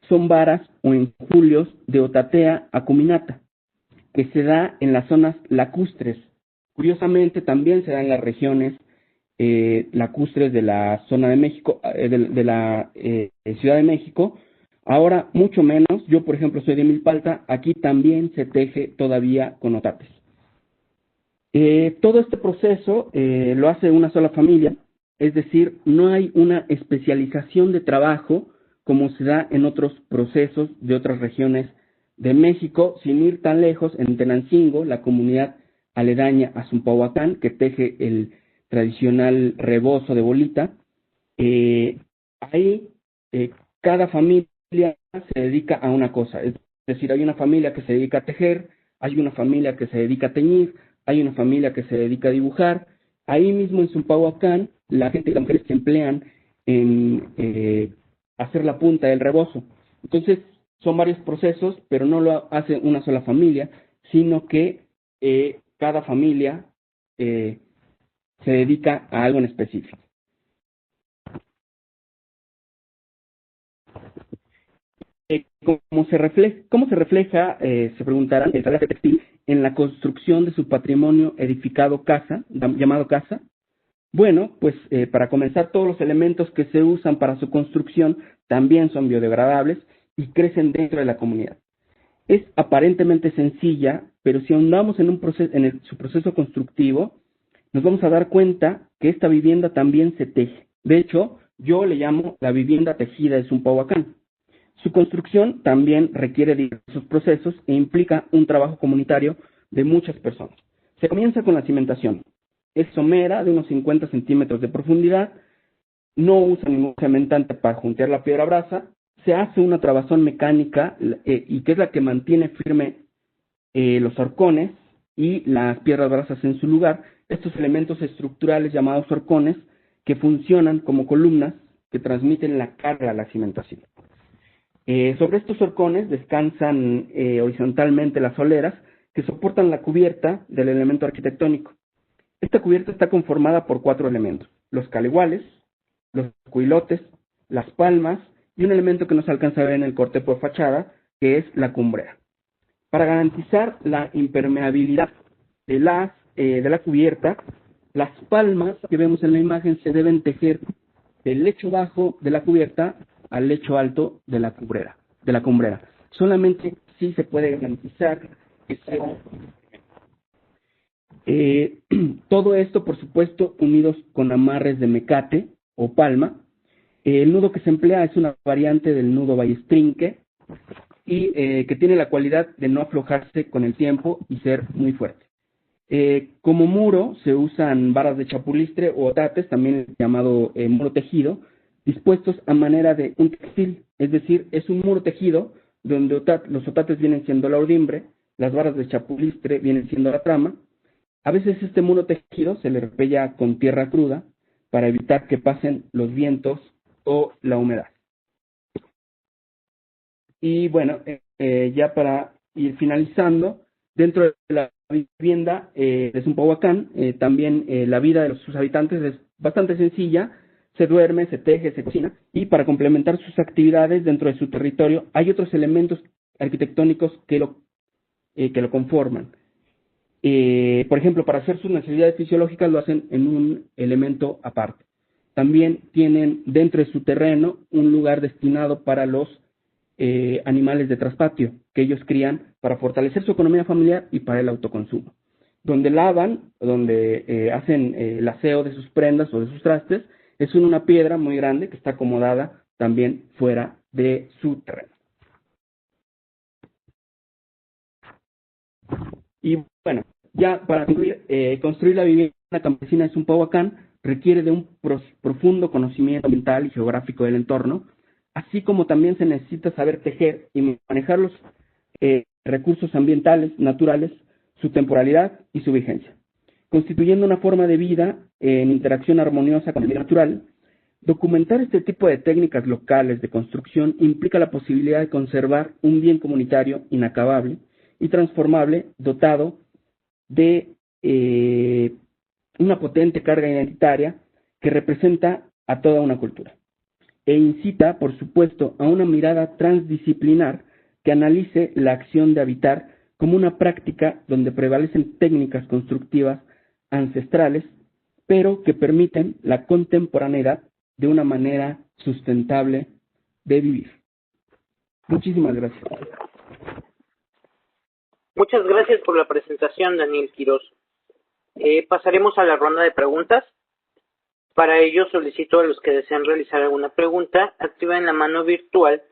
son varas o enjulios de Otatea acuminata, que se da en las zonas lacustres. Curiosamente, también se da en las regiones lacustres de la zona de México, de la Ciudad de México. Ahora mucho menos. Yo, por ejemplo, soy de Milpalta. Aquí también se teje todavía con otates. Todo este proceso lo hace una sola familia, es decir, no hay una especialización de trabajo como se da en otros procesos de otras regiones de México, sin ir tan lejos. En Tenancingo, la comunidad aledaña a Zumpahuacán, que teje el tradicional rebozo de bolita, ahí cada familia se dedica a una cosa, es decir, hay una familia que se dedica a tejer, hay una familia que se dedica a teñir, hay una familia que se dedica a dibujar. Ahí mismo en Zumpahuacán, la gente y las mujeres se emplean en hacer la punta del rebozo. Entonces, son varios procesos, pero no lo hace una sola familia, sino que cada familia se dedica a algo en específico. ¿Cómo se refleja, se preguntarán, el taller textil en la construcción de su patrimonio edificado llamado casa? Bueno, pues para comenzar, todos los elementos que se usan para su construcción también son biodegradables y crecen dentro de la comunidad. Es aparentemente sencilla, pero si ahondamos en su proceso constructivo, nos vamos a dar cuenta que esta vivienda también se teje. De hecho, yo le llamo la vivienda tejida de Zumpahuacán. Su construcción también requiere diversos procesos e implica un trabajo comunitario de muchas personas. Se comienza con la cimentación. Es somera, de unos 50 centímetros de profundidad, no usa ningún cementante para juntar la piedra brasa, se hace una trabazón mecánica y que es la que mantiene firme los horcones y las piedras brasas en su lugar. Estos elementos estructurales llamados horcones que funcionan como columnas que transmiten la carga a la cimentación. Sobre estos horcones descansan horizontalmente las soleras que soportan la cubierta del elemento arquitectónico. Esta cubierta está conformada por 4 elementos: los caleguales, los cuilotes, las palmas y un elemento que no se alcanza a ver en el corte por fachada, que es la cumbrera. Para garantizar la impermeabilidad de la cubierta, las palmas que vemos en la imagen se deben tejer del lecho bajo de la cubierta al lecho alto de la cumbrera. Solamente sí se puede garantizar que sea todo esto, por supuesto, unidos con amarres de mecate o palma. El nudo que se emplea es una variante del nudo ballestrinque y que tiene la cualidad de no aflojarse con el tiempo y ser muy fuerte. Como muro se usan varas de chapulistre o otates, también llamado muro tejido, dispuestos a manera de un textil, es decir, es un muro tejido donde los otates vienen siendo la urdimbre, las varas de chapulistre vienen siendo la trama. A veces este muro tejido se le repella con tierra cruda para evitar que pasen los vientos o la humedad. Y bueno, ya para ir finalizando, dentro de la vivienda de Zumpahuacán, también la vida de sus habitantes es bastante sencilla. Se duerme, se teje, se cocina, y para complementar sus actividades dentro de su territorio hay otros elementos arquitectónicos que lo conforman. Por ejemplo, para hacer sus necesidades fisiológicas lo hacen en un elemento aparte. También tienen dentro de su terreno un lugar destinado para los animales de traspatio que ellos crían para fortalecer su economía familiar y para el autoconsumo. Donde lavan, donde hacen el aseo de sus prendas o de sus trastes, es una piedra muy grande que está acomodada también fuera de su terreno. Y bueno, ya para concluir, construir la vivienda campesina de Zumpahuacán requiere de un profundo conocimiento ambiental y geográfico del entorno, así como también se necesita saber tejer y manejar los recursos ambientales, naturales, su temporalidad y su vigencia, constituyendo una forma de vida en interacción armoniosa con el medio natural. Documentar este tipo de técnicas locales de construcción implica la posibilidad de conservar un bien comunitario inacabable y transformable, dotado de una potente carga identitaria que representa a toda una cultura, e incita, por supuesto, a una mirada transdisciplinar que analice la acción de habitar como una práctica donde prevalecen técnicas constructivas ancestrales, pero que permiten la contemporaneidad de una manera sustentable de vivir. Muchísimas gracias. Muchas gracias por la presentación, Daniel Quiroz. Pasaremos a la ronda de preguntas. Para ello solicito a los que desean realizar alguna pregunta, activen la mano virtual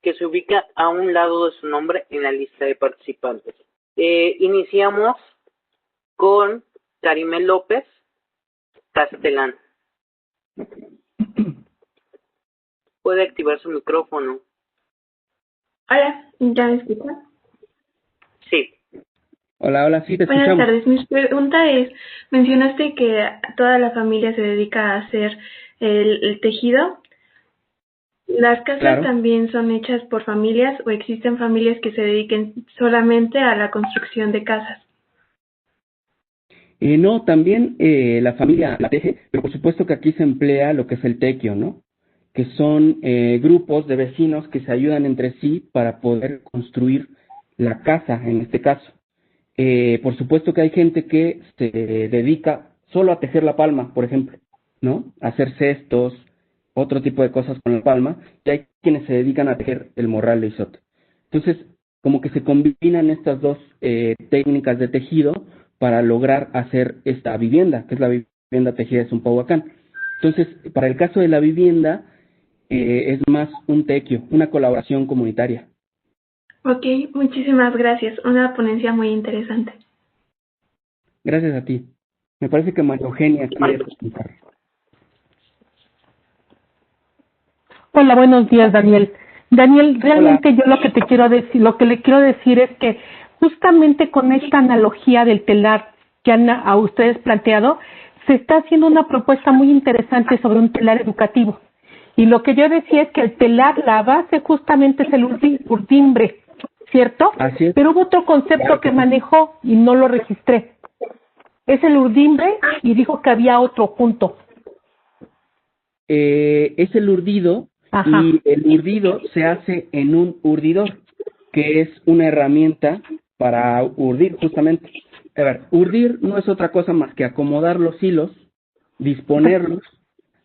que se ubica a un lado de su nombre en la lista de participantes. Iniciamos con Karime López Castelán. Puede activar su micrófono. Hola, ¿ya me escuchan? Sí. Hola, sí, te escuchamos. Buenas tardes. Mi pregunta es, mencionaste que toda la familia se dedica a hacer el tejido. ¿Las casas Claro. también son hechas por familias o existen familias que se dediquen solamente a la construcción de casas? No, también la familia la teje, pero por supuesto que aquí se emplea lo que es el tequio, ¿no? Que son grupos de vecinos que se ayudan entre sí para poder construir la casa, en este caso. Por supuesto que hay gente que se dedica solo a tejer la palma, por ejemplo, ¿no? A hacer cestos, otro tipo de cosas con la palma, y hay quienes se dedican a tejer el morral de isote. Entonces, como que se combinan estas dos técnicas de tejido para lograr hacer esta vivienda, que es la vivienda tejida de Zumpahuacán. Entonces, para el caso de la vivienda, es más un tequio, una colaboración comunitaria. Ok, muchísimas gracias. Una ponencia muy interesante. Gracias a ti. Me parece que María Eugenia quiere preguntar. Hola, buenos días, Daniel. Daniel, realmente Hola. yo lo que te quiero decir, lo que le quiero decir es que justamente con esta analogía del telar que han a ustedes planteado, se está haciendo una propuesta muy interesante sobre un telar educativo. Y lo que yo decía es que el telar, la base justamente es el urdimbre, ¿cierto? Así es. Pero hubo otro concepto que manejó y no lo registré. Es el urdimbre y dijo que había otro junto. Es el urdido. Ajá. Y el urdido se hace en un urdidor, que es una herramienta para urdir, justamente. A ver, urdir no es otra cosa más que acomodar los hilos, disponerlos,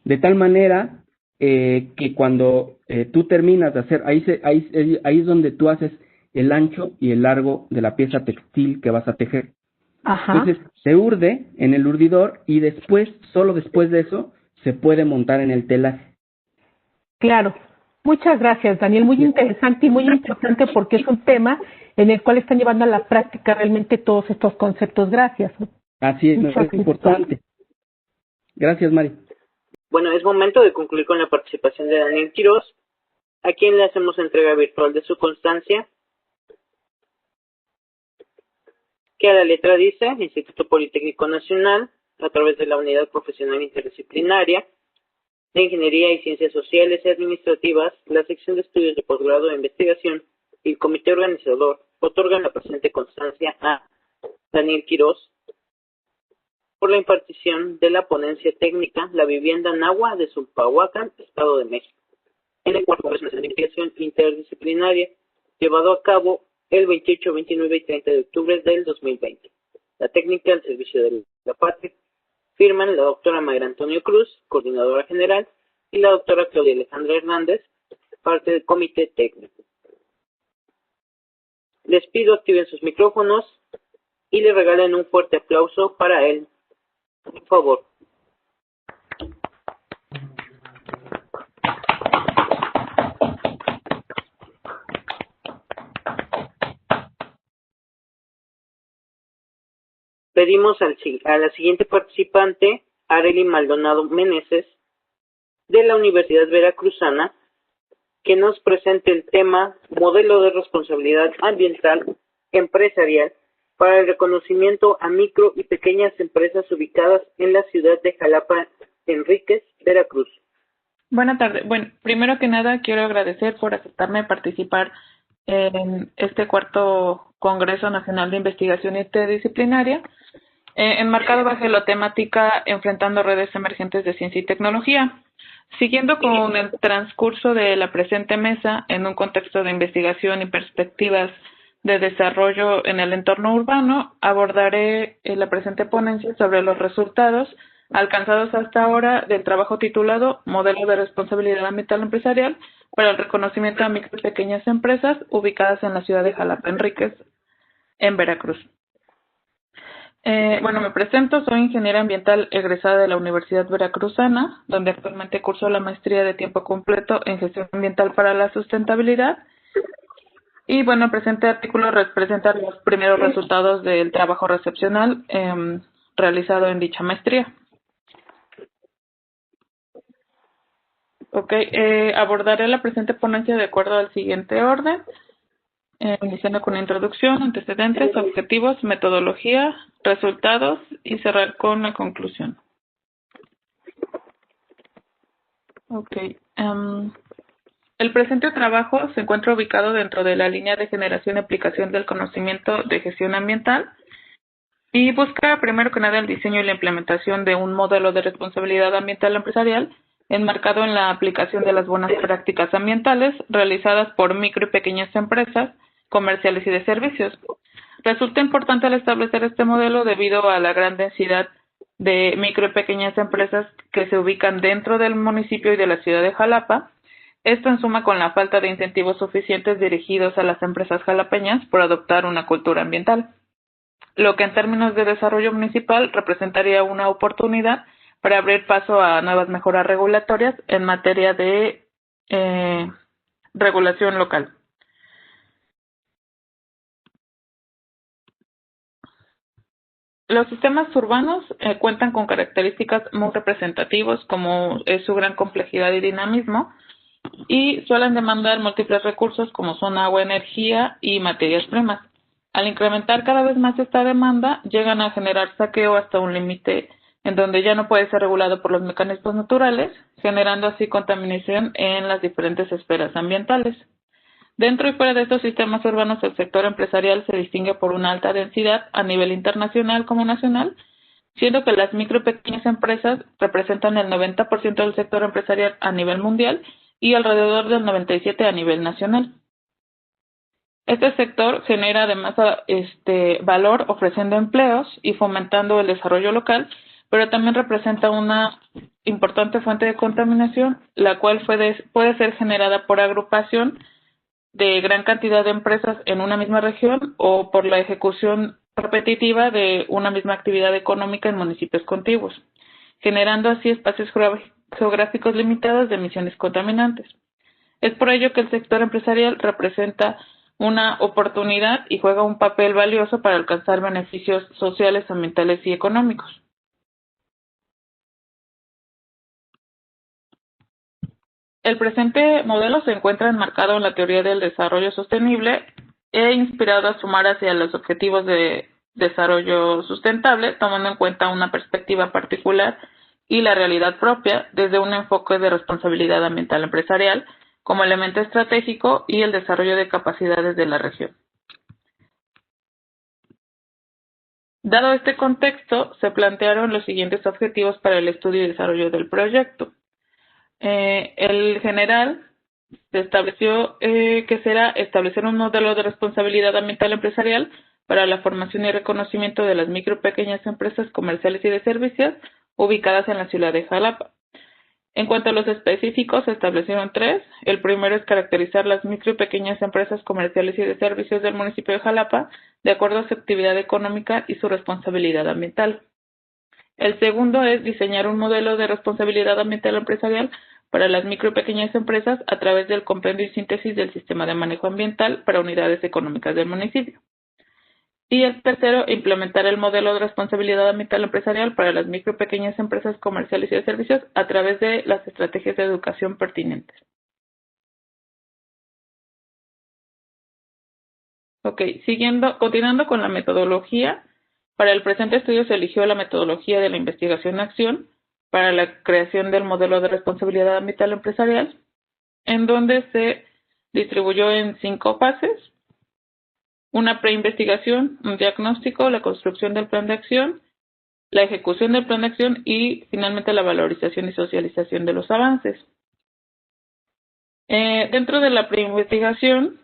de tal manera que cuando tú terminas de hacer, ahí es donde tú haces el ancho y el largo de la pieza textil que vas a tejer. Ajá. Entonces, se urde en el urdidor y después, solo después de eso, se puede montar en el telar. Claro. Muchas gracias, Daniel. Muy interesante y muy importante porque es un tema en el cual están llevando a la práctica realmente todos estos conceptos. Gracias. Así es, es importante. Gracias, Mari. Bueno, es momento de concluir con la participación de Daniel Quiroz, a quien le hacemos entrega virtual de su constancia, que a la letra dice Instituto Politécnico Nacional, a través de la Unidad Profesional Interdisciplinaria de Ingeniería y Ciencias Sociales y Administrativas, la sección de estudios de posgrado de investigación y el comité organizador otorgan la presente constancia a Daniel Quiroz por la impartición de la ponencia técnica La vivienda en agua de Zulpahuacán, Estado de México, en el cuarto Congreso Nacional de Investigación Interdisciplinaria, llevado a cabo el 28, 29 y 30 de octubre del 2020. La técnica al servicio de la patria. Firman la doctora Mayra Antonio Cruz, coordinadora general, y la doctora Claudia Alejandra Hernández, parte del comité técnico. Les pido activen sus micrófonos y le regalen un fuerte aplauso para él. Por favor. Pedimos a la siguiente participante, Arely Maldonado Meneses, de la Universidad Veracruzana, que nos presente el tema Modelo de Responsabilidad Ambiental Empresarial para el reconocimiento a micro y pequeñas empresas ubicadas en la ciudad de Jalapa, Enríquez, Veracruz. Buenas tardes. Bueno, primero que nada quiero agradecer por aceptarme participar en este cuarto Congreso Nacional de Investigación Interdisciplinaria, enmarcado bajo la temática Enfrentando redes emergentes de ciencia y tecnología. Siguiendo con el transcurso de la presente mesa en un contexto de investigación y perspectivas de desarrollo en el entorno urbano, abordaré la presente ponencia sobre los resultados alcanzados hasta ahora del trabajo titulado Modelo de Responsabilidad Ambiental Empresarial para el reconocimiento a micro y pequeñas empresas ubicadas en la ciudad de Jalapa Enríquez, en Veracruz. Bueno, me presento, soy ingeniera ambiental egresada de la Universidad Veracruzana, donde actualmente curso la maestría de tiempo completo en gestión ambiental para la sustentabilidad. Y bueno, el presente artículo representa los primeros resultados del trabajo recepcional realizado en dicha maestría. Ok, abordaré la presente ponencia de acuerdo al siguiente orden, iniciando con introducción, antecedentes, objetivos, metodología, resultados y cerrar con la conclusión. Ok. El presente trabajo se encuentra ubicado dentro de la línea de generación y aplicación del conocimiento de gestión ambiental y busca primero que nada el diseño y la implementación de un modelo de responsabilidad ambiental empresarial enmarcado en la aplicación de las buenas prácticas ambientales realizadas por micro y pequeñas empresas comerciales y de servicios. Resulta importante al establecer este modelo debido a la gran densidad de micro y pequeñas empresas que se ubican dentro del municipio y de la ciudad de Jalapa. Esto en suma con la falta de incentivos suficientes dirigidos a las empresas jalapeñas por adoptar una cultura ambiental, lo que en términos de desarrollo municipal representaría una oportunidad para abrir paso a nuevas mejoras regulatorias en materia de regulación local. Los sistemas urbanos cuentan con características muy representativas, como es su gran complejidad y dinamismo, y suelen demandar múltiples recursos como son agua, energía y materias primas. Al incrementar cada vez más esta demanda, llegan a generar saqueo hasta un límite en donde ya no puede ser regulado por los mecanismos naturales, generando así contaminación en las diferentes esferas ambientales. Dentro y fuera de estos sistemas urbanos, el sector empresarial se distingue por una alta densidad a nivel internacional como nacional, siendo que las micro y pequeñas empresas representan el 90% del sector empresarial a nivel mundial y alrededor del 97% a nivel nacional. Este sector genera además valor ofreciendo empleos y fomentando el desarrollo local, pero también representa una importante fuente de contaminación, la cual puede ser generada por agrupación de gran cantidad de empresas en una misma región o por la ejecución repetitiva de una misma actividad económica en municipios contiguos, generando así espacios geográficos limitados de emisiones contaminantes. Es por ello que el sector empresarial representa una oportunidad y juega un papel valioso para alcanzar beneficios sociales, ambientales y económicos. El presente modelo se encuentra enmarcado en la teoría del desarrollo sostenible e inspirado a sumar hacia los objetivos de desarrollo sustentable, tomando en cuenta una perspectiva particular y la realidad propia desde un enfoque de responsabilidad ambiental empresarial como elemento estratégico y el desarrollo de capacidades de la región. Dado este contexto, se plantearon los siguientes objetivos para el estudio y desarrollo del proyecto. El general se estableció que será establecer un modelo de responsabilidad ambiental empresarial para la formación y reconocimiento de las micro y pequeñas empresas comerciales y de servicios ubicadas en la ciudad de Jalapa. En cuanto a los específicos, se establecieron 3. El primero es caracterizar las micro y pequeñas empresas comerciales y de servicios del municipio de Jalapa de acuerdo a su actividad económica y su responsabilidad ambiental. El segundo es diseñar un modelo de responsabilidad ambiental empresarial para las micro y pequeñas empresas a través del compendio y síntesis del sistema de manejo ambiental para unidades económicas del municipio. Y el tercero, implementar el modelo de responsabilidad ambiental empresarial para las micro y pequeñas empresas comerciales y de servicios a través de las estrategias de educación pertinentes. Continuando con la metodología, para el presente estudio se eligió la metodología de la investigación-acción para la creación del modelo de responsabilidad ambiental empresarial, en donde se distribuyó en 5 fases: una preinvestigación, un diagnóstico, la construcción del plan de acción, la ejecución del plan de acción y finalmente la valorización y socialización de los avances. Dentro de la preinvestigación,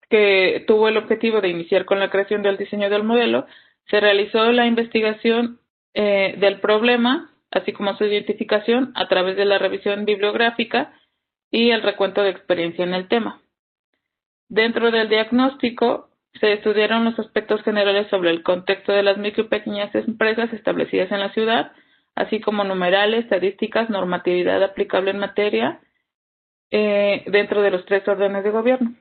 que tuvo el objetivo de iniciar con la creación del diseño del modelo, se realizó la investigación del problema, así como su identificación a través de la revisión bibliográfica y el recuento de experiencia en el tema. Dentro del diagnóstico, se estudiaron los aspectos generales sobre el contexto de las micro y pequeñas empresas establecidas en la ciudad, así como numerales, estadísticas, normatividad aplicable en materia, dentro de los 3 órdenes de gobierno.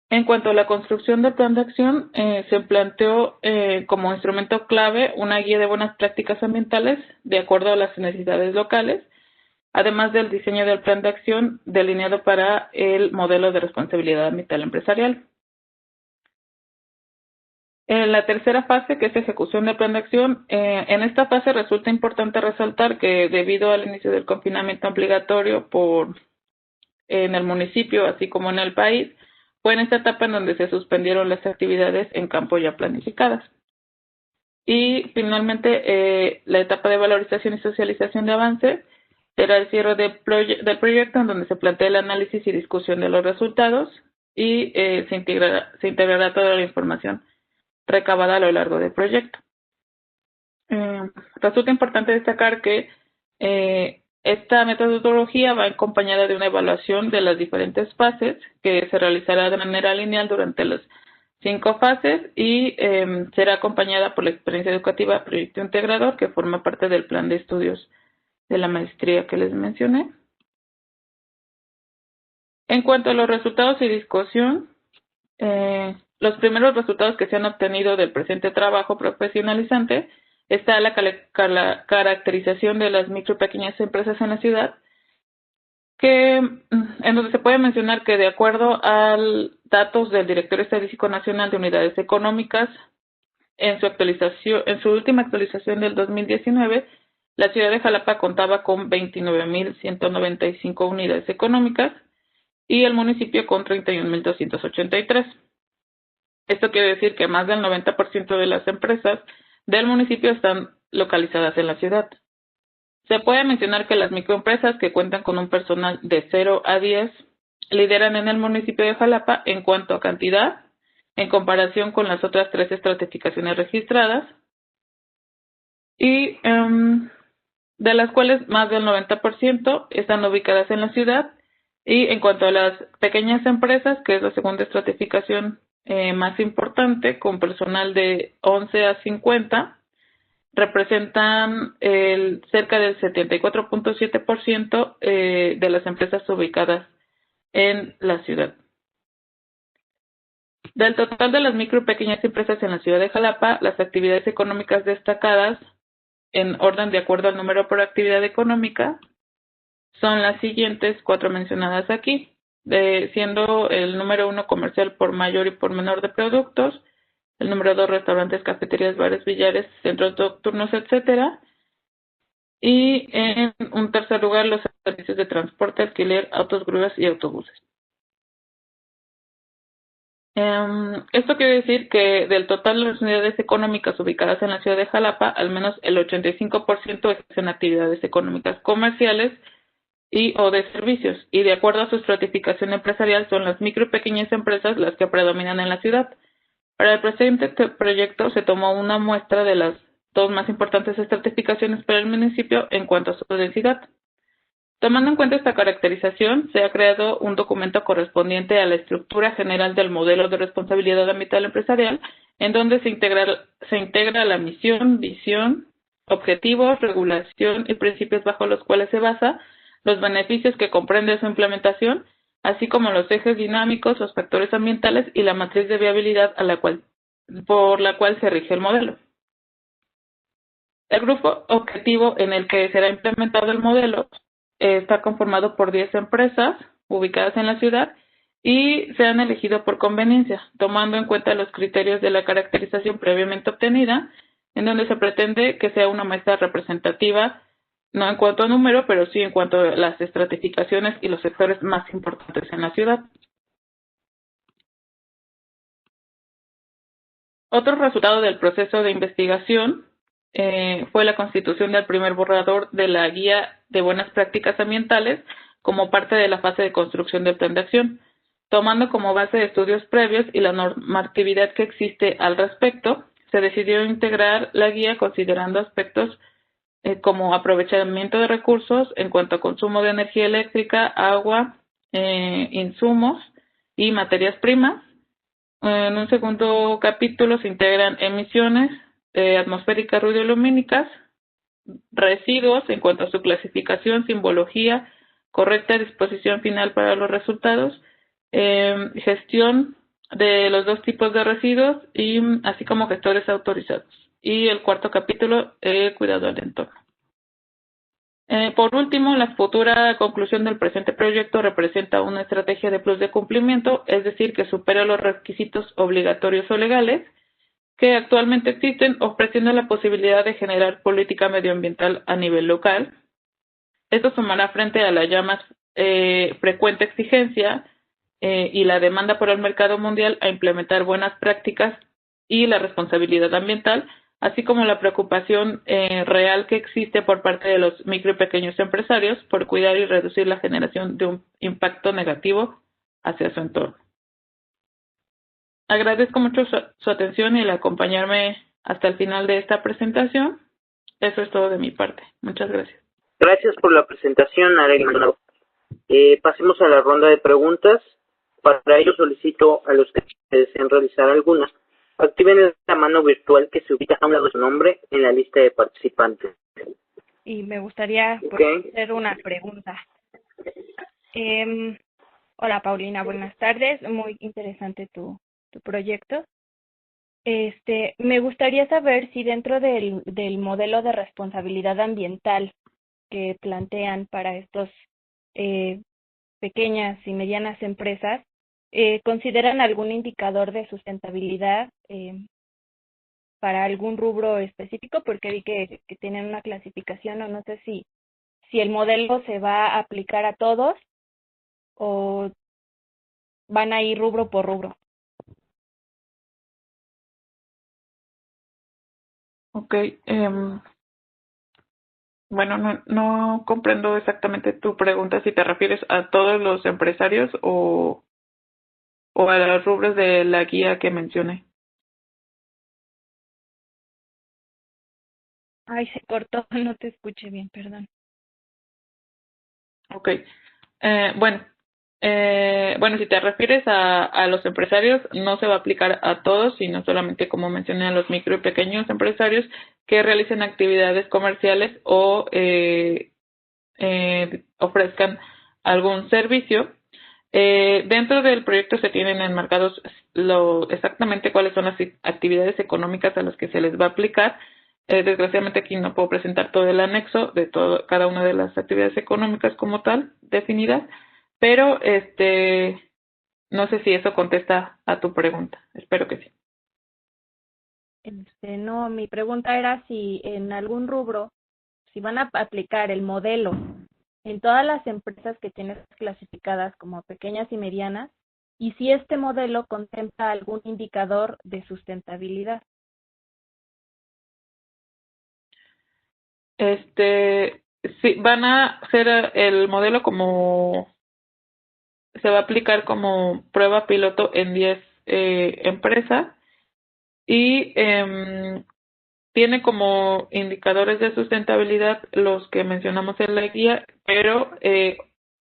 En cuanto a la construcción del plan de acción, se planteó como instrumento clave una guía de buenas prácticas ambientales de acuerdo a las necesidades locales, además del diseño del plan de acción delineado para el modelo de responsabilidad ambiental empresarial. En la tercera fase, que es ejecución del plan de acción, en esta fase resulta importante resaltar que debido al inicio del confinamiento obligatorio en el municipio, así como en el país, fue en esta etapa en donde se suspendieron las actividades en campo ya planificadas. Y finalmente, la etapa de valorización y socialización de avance será el cierre del proyecto, en donde se plantea el análisis y discusión de los resultados y se integrará toda la información recabada a lo largo del proyecto. Resulta importante destacar que esta metodología va acompañada de una evaluación de las diferentes fases que se realizará de manera lineal durante las 5 fases y será acompañada por la experiencia educativa Proyecto Integrador, que forma parte del plan de estudios de la maestría que les mencioné. En cuanto a los resultados y discusión, los primeros resultados que se han obtenido del presente trabajo profesionalizante está la caracterización de las micro y pequeñas empresas en la ciudad, en donde se puede mencionar que de acuerdo a datos del Directorio Estadístico Nacional de Unidades Económicas, en su última actualización del 2019, la ciudad de Jalapa contaba con 29.195 unidades económicas y el municipio con 31.283. Esto quiere decir que más del 90% de las empresas del municipio están localizadas en la ciudad. Se puede mencionar que las microempresas que cuentan con un personal de 0 a 10 lideran en el municipio de Jalapa en cuanto a cantidad, en comparación con las otras 3 estratificaciones registradas, y de las cuales más del 90% están ubicadas en la ciudad. Y en cuanto a las pequeñas empresas, que es la segunda estratificación más importante, con personal de 11 a 50, representan cerca del 74.7% de las empresas ubicadas en la ciudad. Del total de las micro y pequeñas empresas en la ciudad de Jalapa, las actividades económicas destacadas en orden de acuerdo al número por actividad económica son las siguientes 4 mencionadas aquí, siendo el número 1 comercial por mayor y por menor de productos, el número 2 restaurantes, cafeterías, bares, billares, centros nocturnos, etcétera, y en un tercer lugar los servicios de transporte, alquiler, autos, grúas y autobuses. Esto quiere decir que del total de las unidades económicas ubicadas en la ciudad de Jalapa, al menos el 85% ejercen actividades económicas comerciales y o de servicios, y de acuerdo a su estratificación empresarial son las micro y pequeñas empresas las que predominan en la ciudad. Para el presente proyecto se tomó una muestra de las 2 más importantes estratificaciones para el municipio en cuanto a su densidad. Tomando en cuenta esta caracterización, se ha creado un documento correspondiente a la estructura general del modelo de responsabilidad ambiental empresarial, en donde se integra la misión, visión, objetivos, regulación y principios bajo los cuales se basa, los beneficios que comprende su implementación, así como los ejes dinámicos, los factores ambientales y la matriz de viabilidad por la cual se rige el modelo. El grupo objetivo en el que será implementado el modelo está conformado por 10 empresas ubicadas en la ciudad y se han elegido por conveniencia, tomando en cuenta los criterios de la caracterización previamente obtenida, en donde se pretende que sea una muestra representativa, no en cuanto a número, pero sí en cuanto a las estratificaciones y los sectores más importantes en la ciudad. Otro resultado del proceso de investigación fue la constitución del primer borrador de la Guía de Buenas Prácticas Ambientales como parte de la fase de construcción del plan de acción, tomando como base de estudios previos y la normatividad que existe al respecto. Se decidió integrar la guía considerando aspectos como aprovechamiento de recursos en cuanto a consumo de energía eléctrica, agua, insumos y materias primas. En un segundo capítulo se integran emisiones atmosféricas radiolumínicas, residuos en cuanto a su clasificación, simbología, correcta disposición final para los resultados, gestión de los 2 tipos de residuos y así como gestores autorizados. Y el cuarto capítulo, cuidado del entorno. Por último, la futura conclusión del presente proyecto representa una estrategia de plus de cumplimiento, es decir, que supera los requisitos obligatorios o legales que actualmente existen, ofreciendo la posibilidad de generar política medioambiental a nivel local. Esto sumará frente a la ya más frecuente exigencia y la demanda por el mercado mundial a implementar buenas prácticas y la responsabilidad ambiental, así como la preocupación real que existe por parte de los micro y pequeños empresarios por cuidar y reducir la generación de un impacto negativo hacia su entorno. Agradezco mucho su atención y el acompañarme hasta el final de esta presentación. Eso es todo de mi parte. Muchas gracias. Gracias por la presentación, Arely. Pasemos a la ronda de preguntas. Para ello solicito a los que deseen realizar alguna, activen la mano virtual que se ubica a un lado de su nombre en la lista de participantes. Y me gustaría hacer una pregunta. Hola Paulina, buenas tardes. Muy interesante tu proyecto. Me gustaría saber si dentro del modelo de responsabilidad ambiental que plantean para estos eh, pequeñas y medianas empresas, consideran algún indicador de sustentabilidad para algún rubro específico, porque vi que tienen una clasificación, o no sé si el modelo se va a aplicar a todos o van a ir rubro por rubro. Ok, bueno, no comprendo exactamente tu pregunta, si te refieres a todos los empresarios o a los rubros de la guía que mencioné. Ay, se cortó, no te escuché bien, perdón. Ok, bueno, bueno, si te refieres a los empresarios, no se va a aplicar a todos, sino solamente, como mencioné, a los micro y pequeños empresarios que realicen actividades comerciales o ofrezcan algún servicio. Dentro del proyecto se tienen enmarcados exactamente cuáles son las actividades económicas a las que se les va a aplicar. Desgraciadamente aquí no puedo presentar todo el anexo de cada una de las actividades económicas como tal definidas, pero no sé si eso contesta a tu pregunta. Espero que sí. No, mi pregunta era si en algún rubro, si van a aplicar el modelo en todas las empresas que tienes clasificadas como pequeñas y medianas, y si este modelo contempla algún indicador de sustentabilidad. Sí, van a hacer el modelo como se va a aplicar como prueba piloto en 10 empresas y tiene como indicadores de sustentabilidad los que mencionamos en la guía, pero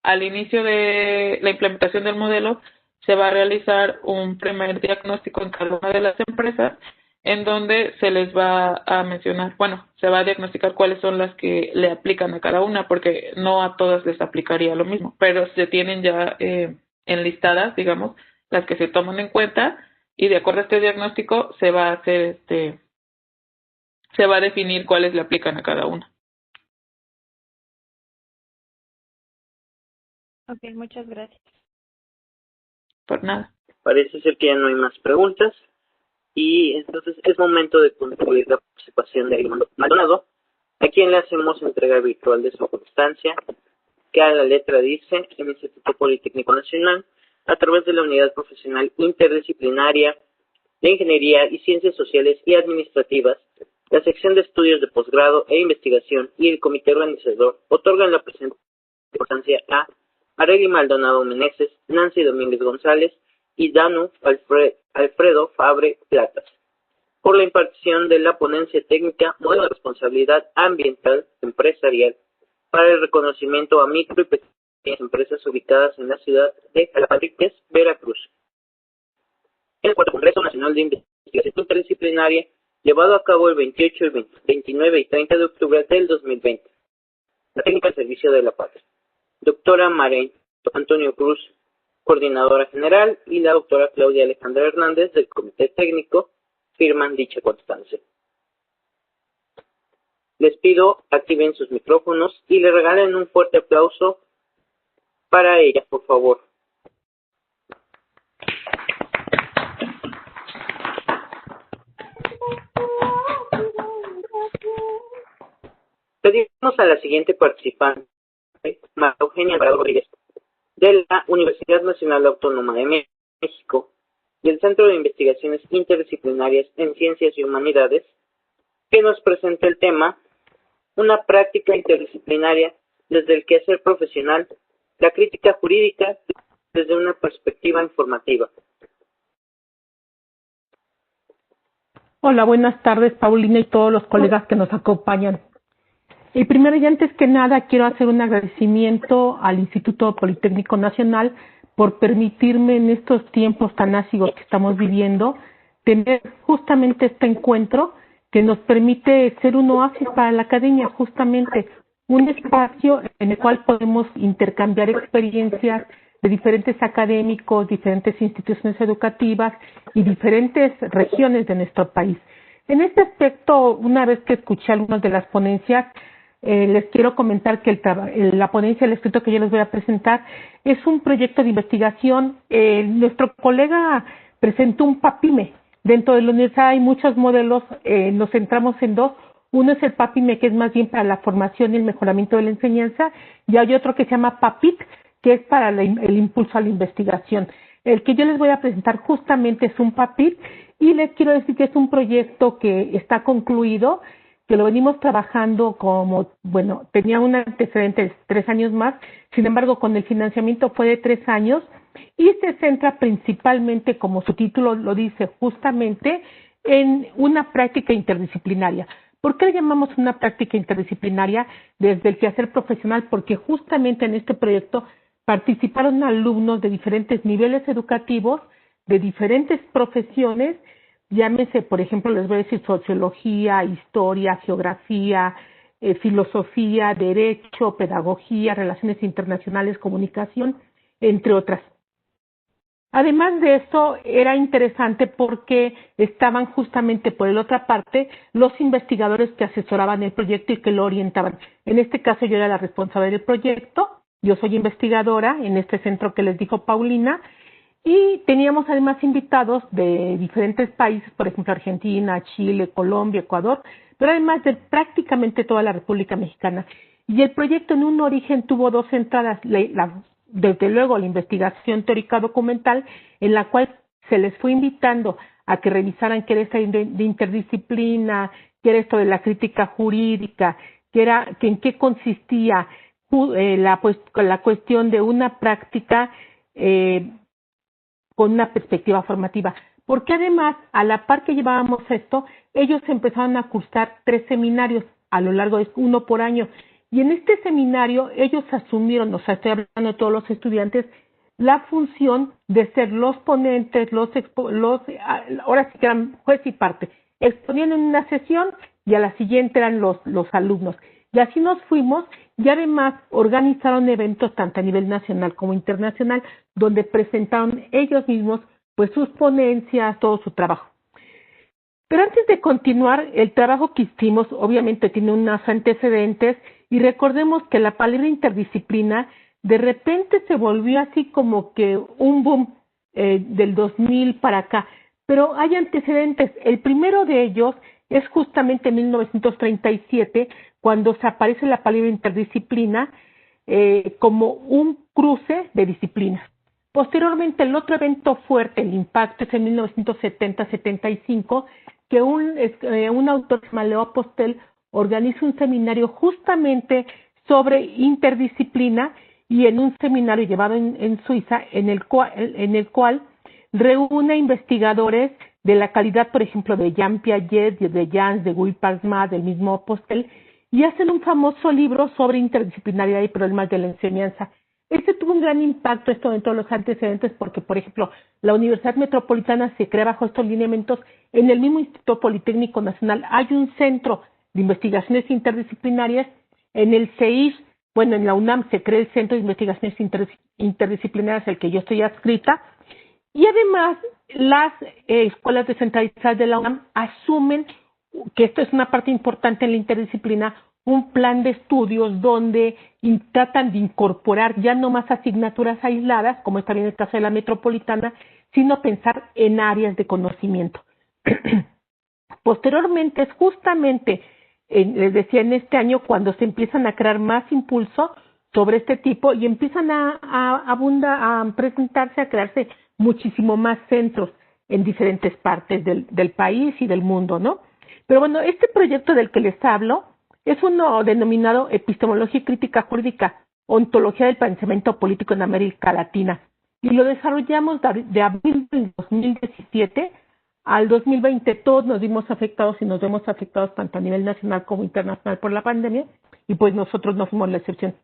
al inicio de la implementación del modelo se va a realizar un primer diagnóstico en cada una de las empresas en donde se les va a mencionar, bueno, se va a diagnosticar cuáles son las que le aplican a cada una, porque no a todas les aplicaría lo mismo, pero se tienen ya enlistadas, digamos, las que se toman en cuenta y de acuerdo a este diagnóstico se va a hacer se va a definir cuáles le aplican a cada una. Ok, muchas gracias. Por nada. Parece ser que ya no hay más preguntas y entonces es momento de concluir la participación de Maldonado, a quien le hacemos entrega virtual de su constancia, que a la letra dice en el Instituto Politécnico Nacional, a través de la Unidad Profesional Interdisciplinaria de Ingeniería y Ciencias Sociales y Administrativas, la sección de estudios de posgrado e investigación y el comité organizador otorgan la presente constancia a Arely Maldonado Meneses, Nancy Domínguez González y Danu Alfredo Fabre Platas, por la impartición de la ponencia técnica Modelo de Responsabilidad Ambiental Empresarial para el reconocimiento a micro y pequeñas empresas ubicadas en la ciudad de Calapatriques, Veracruz. El Cuarto Congreso Nacional de Investigación Interdisciplinaria, llevado a cabo el 28, 29 y 30 de octubre del 2020. La técnica al servicio de la patria. Doctora María Antonio Cruz, coordinadora general, y la doctora Claudia Alejandra Hernández, del Comité Técnico, firman dicha constancia. Les pido activen sus micrófonos y le regalen un fuerte aplauso para ellas, por favor. Pedimos a la siguiente participante, María Eugenia Alvarado Rodríguez, de la Universidad Nacional Autónoma de México y el Centro de Investigaciones Interdisciplinarias en Ciencias y Humanidades, que nos presente el tema Una práctica interdisciplinaria desde el quehacer profesional, la crítica jurídica desde una perspectiva informativa. Hola, buenas tardes, Paulina y todos los colegas que nos acompañan. Primero y antes que nada, quiero hacer un agradecimiento al Instituto Politécnico Nacional por permitirme en estos tiempos tan ácidos que estamos viviendo tener justamente este encuentro que nos permite ser un oasis para la academia, justamente un espacio en el cual podemos intercambiar experiencias, de diferentes académicos, diferentes instituciones educativas y diferentes regiones de nuestro país. En este aspecto, una vez que escuché algunas de las ponencias, les quiero comentar que la ponencia, el escrito que yo les voy a presentar, es un proyecto de investigación. Nuestro colega presentó un PAPIME. Dentro de la universidad hay muchos modelos, nos centramos en dos. Uno es el PAPIME, que es más bien para la formación y el mejoramiento de la enseñanza, y hay otro que se llama PAPIT, que es para el impulso a la investigación. El que yo les voy a presentar justamente es un PAPIT, y les quiero decir que es un proyecto que está concluido, que lo venimos trabajando tenía un antecedente de 3 años más, sin embargo, con el financiamiento fue de 3 años, y se centra principalmente, como su título lo dice, justamente en una práctica interdisciplinaria. ¿Por qué le llamamos una práctica interdisciplinaria? Desde el quehacer profesional, porque justamente en este proyecto participaron alumnos de diferentes niveles educativos, de diferentes profesiones, llámese, por ejemplo, les voy a decir sociología, historia, geografía, filosofía, derecho, pedagogía, relaciones internacionales, comunicación, entre otras. Además de eso, era interesante porque estaban justamente por la otra parte los investigadores que asesoraban el proyecto y que lo orientaban. En este caso yo era la responsable del proyecto, yo soy investigadora en este centro que les dijo Paulina, y teníamos además invitados de diferentes países, por ejemplo Argentina, Chile, Colombia, Ecuador, pero además de prácticamente toda la República Mexicana. Y el proyecto en un origen tuvo 2 entradas, desde luego la investigación teórica documental, en la cual se les fue invitando a que revisaran qué era esto de interdisciplina, qué era esto de la crítica jurídica, que en qué consistía la cuestión de una práctica con una perspectiva formativa. Porque además, a la par que llevábamos esto, ellos empezaron a cursar 3 seminarios a lo largo de 1 por año. Y en este seminario ellos asumieron, o sea, estoy hablando de todos los estudiantes, la función de ser los ponentes, ahora sí que eran juez y parte. Exponían en una sesión y a la siguiente eran los alumnos. Y así nos fuimos, y además organizaron eventos tanto a nivel nacional como internacional, donde presentaron ellos mismos pues sus ponencias, todo su trabajo. Pero antes de continuar, el trabajo que hicimos obviamente tiene unos antecedentes, y recordemos que la palabra interdisciplina de repente se volvió así como que un boom del 2000 para acá, pero hay antecedentes. El primero de ellos es justamente en 1937, cuando se aparece la palabra interdisciplina como un cruce de disciplinas. Posteriormente, el otro evento fuerte, el impacto, es en 1970-75, que un autor que se llama Leo Apostel organiza un seminario justamente sobre interdisciplina, y en un seminario llevado en Suiza, en el cual reúne investigadores de la calidad, por ejemplo, de Jean Piaget, de Jans, de Guy Passman, del mismo Apostel, y hacen un famoso libro sobre interdisciplinaridad y problemas de la enseñanza. Este tuvo un gran impacto, esto dentro de los antecedentes, porque, por ejemplo, la Universidad Metropolitana se crea bajo estos lineamientos. En el mismo Instituto Politécnico Nacional hay un centro de investigaciones interdisciplinarias. En el CEIS, en la UNAM se crea el Centro de Investigaciones Interdisciplinarias, al que yo estoy adscrita, y además las escuelas descentralizadas de la UNAM asumen que esto es una parte importante en la interdisciplina, un plan de estudios donde tratan de incorporar ya no más asignaturas aisladas, como está bien el caso de la Metropolitana, sino pensar en áreas de conocimiento. Posteriormente, es justamente, les decía, en este año cuando se empiezan a crear más impulso sobre este tipo y empiezan a presentarse, a crearse muchísimo más centros en diferentes partes del país y del mundo, ¿no? Pero bueno, este proyecto del que les hablo es uno denominado Epistemología y Crítica Jurídica, Ontología del Pensamiento Político en América Latina, y lo desarrollamos de abril del 2017 al 2020. Todos nos vimos afectados y nos vemos afectados tanto a nivel nacional como internacional por la pandemia, y pues nosotros no fuimos la excepción.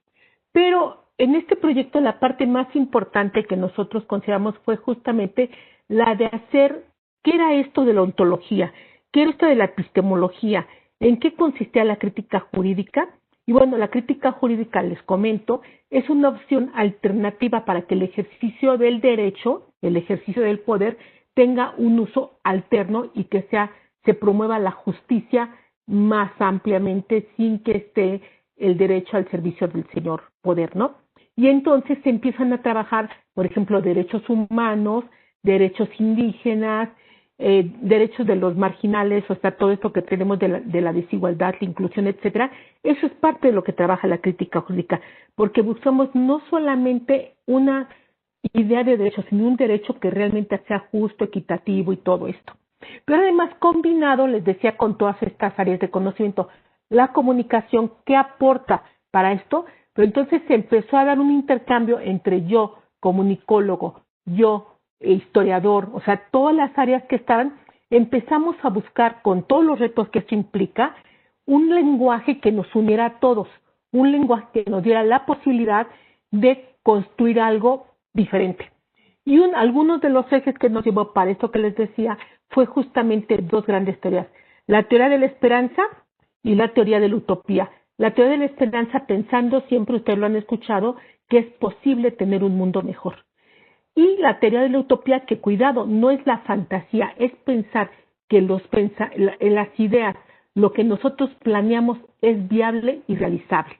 Pero en este proyecto la parte más importante que nosotros consideramos fue justamente la de hacer qué era esto de la ontología, qué era esto de la epistemología, en qué consistía la crítica jurídica, y Y bueno, la crítica jurídica, les comento, es una opción alternativa para que el ejercicio del derecho, el ejercicio del poder, tenga un uso alterno y que se promueva la justicia más ampliamente sin que esté el derecho al servicio del señor poder, ¿no? Y entonces se empiezan a trabajar, por ejemplo, derechos humanos, derechos indígenas, derechos de los marginales, o sea, todo esto que tenemos de la desigualdad, la inclusión, etcétera. Eso es parte de lo que trabaja la crítica jurídica, porque buscamos no solamente una idea de derecho, sino un derecho que realmente sea justo, equitativo y todo esto. Pero además combinado, les decía, con todas estas áreas de conocimiento, la comunicación, ¿qué aporta para esto? Pero entonces se empezó a dar un intercambio entre yo, comunicólogo, yo, historiador, o sea, todas las áreas que estaban, empezamos a buscar, con todos los retos que esto implica, un lenguaje que nos uniera a todos, un lenguaje que nos diera la posibilidad de construir algo diferente. Y algunos de los ejes que nos llevó para esto que les decía fue justamente dos grandes teorías, la teoría de la esperanza y la teoría de la utopía. La teoría de la esperanza pensando, siempre ustedes lo han escuchado, que es posible tener un mundo mejor. Y la teoría de la utopía, que cuidado, no es la fantasía, es pensar que las ideas, lo que nosotros planeamos es viable y realizable.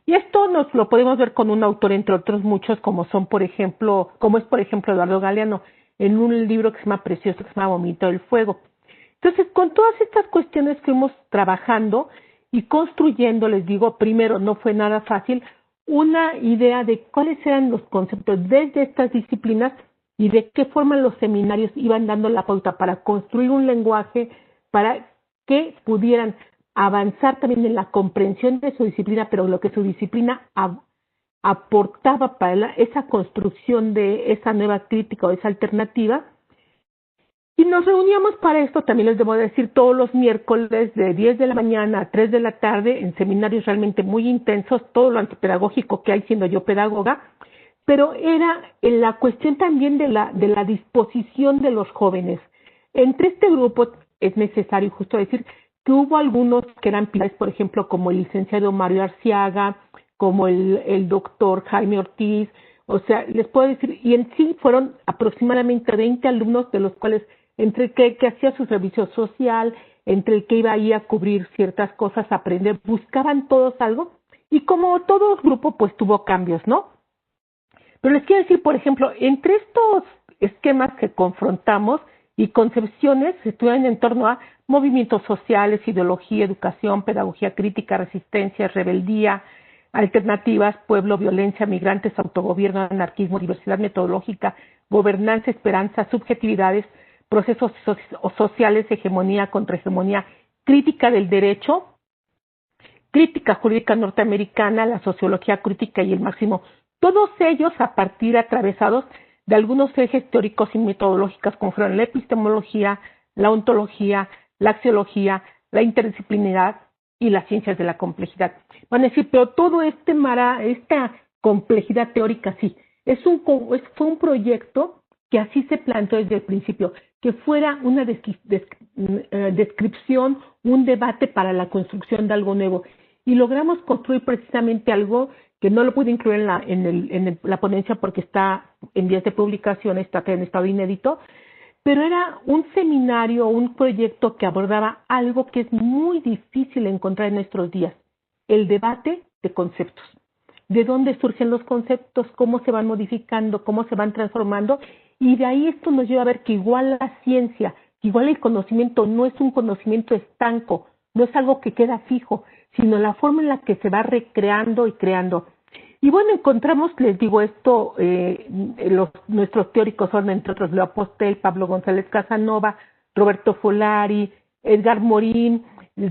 Y esto nos lo podemos ver con un autor, entre otros muchos, como es por ejemplo Eduardo Galeano, en un libro que se llama precioso, que se llama Vomito del Fuego. Entonces, con todas estas cuestiones fuimos trabajando y construyendo, les digo, primero no fue nada fácil, una idea de cuáles eran los conceptos desde estas disciplinas y de qué forma los seminarios iban dando la pauta para construir un lenguaje para que pudieran avanzar también en la comprensión de su disciplina, pero lo que su disciplina aportaba para esa construcción de esa nueva crítica o esa alternativa. Y nos reuníamos para esto, también les debo decir, todos los miércoles de 10 de la mañana a 3 de la tarde en seminarios realmente muy intensos, todo lo antipedagógico que hay siendo yo pedagoga, pero era la cuestión también de la disposición de los jóvenes. Entre este grupo es necesario justo decir que hubo algunos que eran pilares, por ejemplo, como el licenciado Mario Arciaga, como el doctor Jaime Ortiz, o sea, les puedo decir, y en sí fueron aproximadamente 20 alumnos, de los cuales entre el que hacía su servicio social, entre el que iba ahí a cubrir ciertas cosas, a aprender, buscaban todos algo, y como todo grupo, pues tuvo cambios, ¿no? Pero les quiero decir, por ejemplo, entre estos esquemas que confrontamos y concepciones se estudian en torno a movimientos sociales, ideología, educación, pedagogía crítica, resistencia, rebeldía, alternativas, pueblo, violencia, migrantes, autogobierno, anarquismo, diversidad metodológica, gobernanza, esperanza, subjetividades, procesos sociales, hegemonía, contrahegemonía, crítica del derecho, crítica jurídica norteamericana, la sociología crítica y el máximo. Todos ellos atravesados de algunos ejes teóricos y metodológicos como fueron la epistemología, la ontología, la axiología, la interdisciplinaridad y las ciencias de la complejidad. Van a decir, pero todo esta complejidad teórica sí, fue un proyecto que así se planteó desde el principio, que fuera una descripción, un debate para la construcción de algo nuevo. Y logramos construir precisamente algo que no lo pude incluir en la ponencia porque está en vías de publicación, está en estado inédito, pero era un seminario, un proyecto que abordaba algo que es muy difícil encontrar en nuestros días, el debate de conceptos. De dónde surgen los conceptos, cómo se van modificando, cómo se van transformando, y de ahí esto nos lleva a ver que igual la ciencia, igual el conocimiento no es un conocimiento estanco, no es algo que queda fijo, sino la forma en la que se va recreando y creando. Y bueno, encontramos, les digo esto, nuestros teóricos son, entre otros, Leo Apostel, Pablo González Casanova, Roberto Folari, Edgar Morin,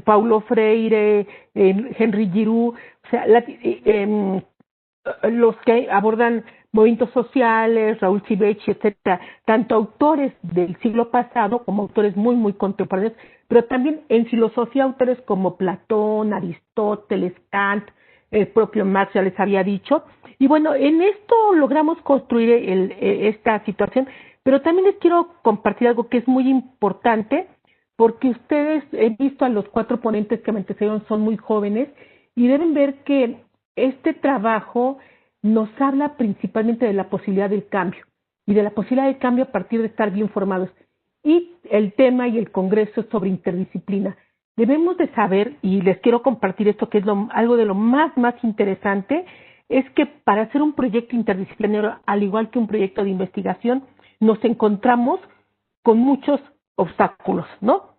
Paulo Freire, Henry Giroux, o sea, los que abordan movimientos sociales, Raúl Civechi, etcétera, tanto autores del siglo pasado como autores muy, muy contemporáneos, pero también en filosofía autores como Platón, Aristóteles, Kant, el propio Marx ya les había dicho. Y bueno, en esto logramos construir esta situación, pero también les quiero compartir algo que es muy importante, porque ustedes, he visto a los 4 ponentes que me antecedieron, son muy jóvenes, y deben ver que este trabajo nos habla principalmente de la posibilidad del cambio y de la posibilidad del cambio a partir de estar bien formados. Y el tema y el congreso es sobre interdisciplina. Debemos de saber, y les quiero compartir esto que es algo de lo más interesante, es que para hacer un proyecto interdisciplinario, al igual que un proyecto de investigación, nos encontramos con muchos obstáculos, ¿no?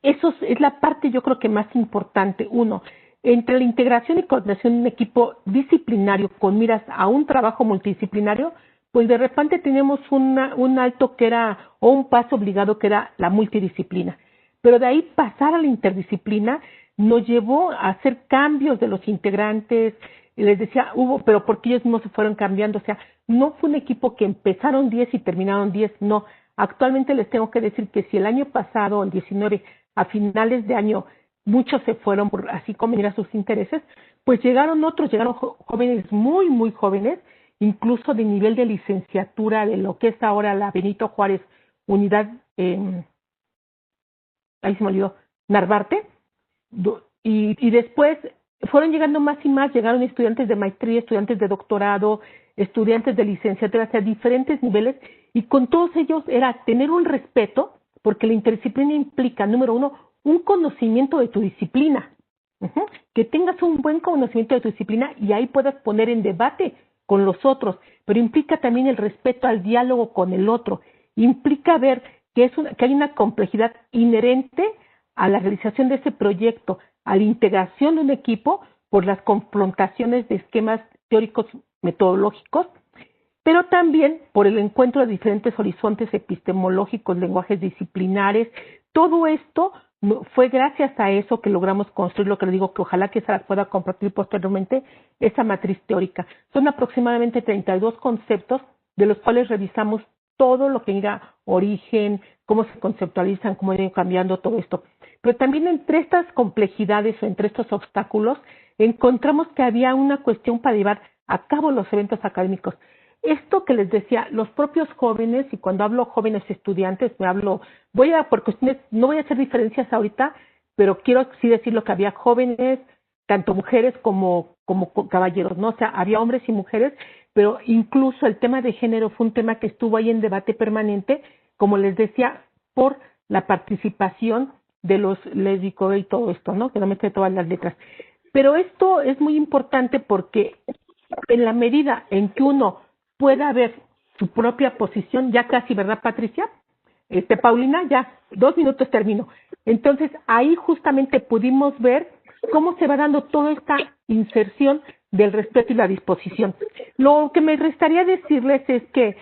Eso es la parte, yo creo que más importante. Uno, entre la integración y coordinación de un equipo disciplinario con miras a un trabajo multidisciplinario, pues de repente tenemos un alto que era, o un paso obligado que era la multidisciplina. Pero de ahí pasar a la interdisciplina nos llevó a hacer cambios de los integrantes. Y les decía, pero porque ellos mismos se fueron cambiando. O sea, no fue un equipo que empezaron 10 y terminaron 10, no. Actualmente les tengo que decir que si el año pasado, el 19, a finales de año, muchos se fueron por así convenir a sus intereses, pues llegaron otros, llegaron jóvenes muy jóvenes, incluso de nivel de licenciatura de lo que es ahora la Benito Juárez Unidad, ahí se me olvidó, Narvarte, y después fueron llegando más y más, llegaron estudiantes de maestría, estudiantes de doctorado, estudiantes de licenciatura, o sea, diferentes niveles, y con todos ellos era tener un respeto, porque la interdisciplina implica, número uno, un conocimiento de tu disciplina, que tengas un buen conocimiento de tu disciplina y ahí puedas poner en debate con los otros, pero implica también el respeto al diálogo con el otro, implica ver que hay una complejidad inherente a la realización de ese proyecto, a la integración de un equipo por las confrontaciones de esquemas teóricos metodológicos, pero también por el encuentro de diferentes horizontes epistemológicos, lenguajes disciplinares. Todo esto fue gracias a eso que logramos construir lo que le digo, que ojalá que se la pueda compartir posteriormente, esa matriz teórica. Son aproximadamente 32 conceptos de los cuales revisamos todo lo que diga origen, cómo se conceptualizan, cómo han ido cambiando todo esto. Pero también entre estas complejidades o entre estos obstáculos encontramos que había una cuestión para llevar a cabo los eventos académicos. Esto que les decía, los propios jóvenes, y cuando hablo jóvenes estudiantes, por cuestiones, no voy a hacer diferencias ahorita, pero quiero sí decir lo que había jóvenes, tanto mujeres como caballeros, ¿no? O sea, había hombres y mujeres, pero incluso el tema de género fue un tema que estuvo ahí en debate permanente, como les decía, por la participación de los lésbicos y todo esto, ¿no? Que no me sé todas las letras. Pero esto es muy importante porque en la medida en que uno pueda ver su propia posición, ya casi, ¿verdad, Patricia? Paulina, ya, 2 minutos termino. Entonces, ahí justamente pudimos ver cómo se va dando toda esta inserción del respeto y la disposición. Lo que me restaría decirles es que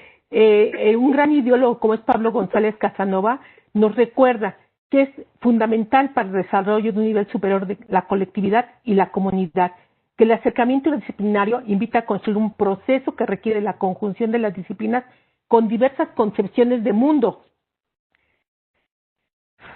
un gran ideólogo como es Pablo González Casanova nos recuerda que es fundamental para el desarrollo de un nivel superior de la colectividad y la comunidad, que el acercamiento disciplinario invita a construir un proceso que requiere la conjunción de las disciplinas con diversas concepciones de mundo,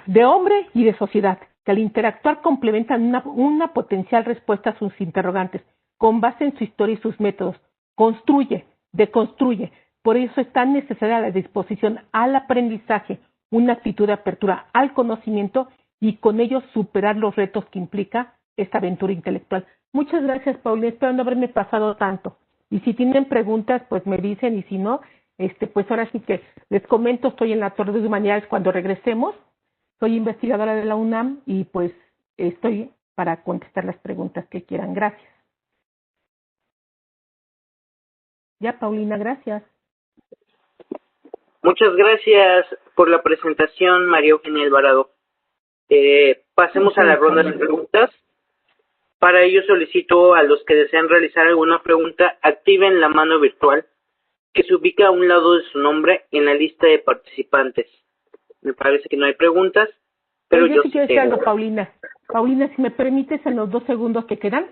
de hombre y de sociedad, que al interactuar complementan una potencial respuesta a sus interrogantes, con base en su historia y sus métodos, construye, deconstruye. Por eso es tan necesaria la disposición al aprendizaje, una actitud de apertura al conocimiento y con ello superar los retos que implica esta aventura intelectual. Muchas gracias, Paulina. Espero no haberme pasado tanto. Y si tienen preguntas, pues me dicen, y si no, pues ahora sí que les comento, estoy en la Torre de Humanidades cuando regresemos. Soy investigadora de la UNAM y pues estoy para contestar las preguntas que quieran. Gracias. Ya, Paulina, gracias. Muchas gracias por la presentación, María Eugenia Alvarado. Pasemos a la ronda de preguntas. Para ello solicito a los que desean realizar alguna pregunta, activen la mano virtual que se ubica a un lado de su nombre en la lista de participantes. Me parece que no hay preguntas, pero yo sí quiero decir algo, Paulina. Paulina, si me permites, en los 2 segundos que quedan,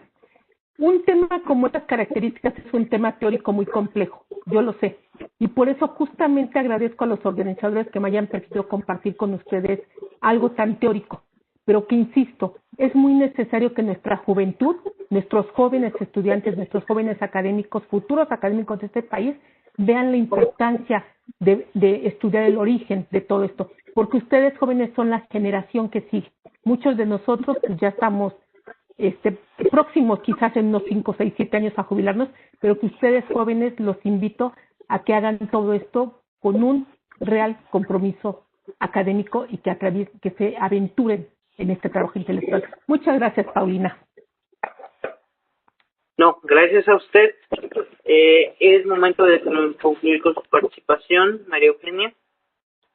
un tema como estas características es un tema teórico muy complejo, yo lo sé, y por eso justamente agradezco a los organizadores que me hayan permitido compartir con ustedes algo tan teórico, pero que insisto, es muy necesario que nuestra juventud, nuestros jóvenes estudiantes, nuestros jóvenes académicos, futuros académicos de este país, vean la importancia de estudiar el origen de todo esto, porque ustedes jóvenes son la generación que sigue. Muchos de nosotros pues, ya estamos próximos quizás en unos 5, 6, 7 años a jubilarnos, pero que ustedes jóvenes los invito a que hagan todo esto con un real compromiso académico y que se aventuren en este trabajo intelectual. Muchas gracias, Paulina. No, gracias a usted. Es momento de concluir con su participación, María Eugenia.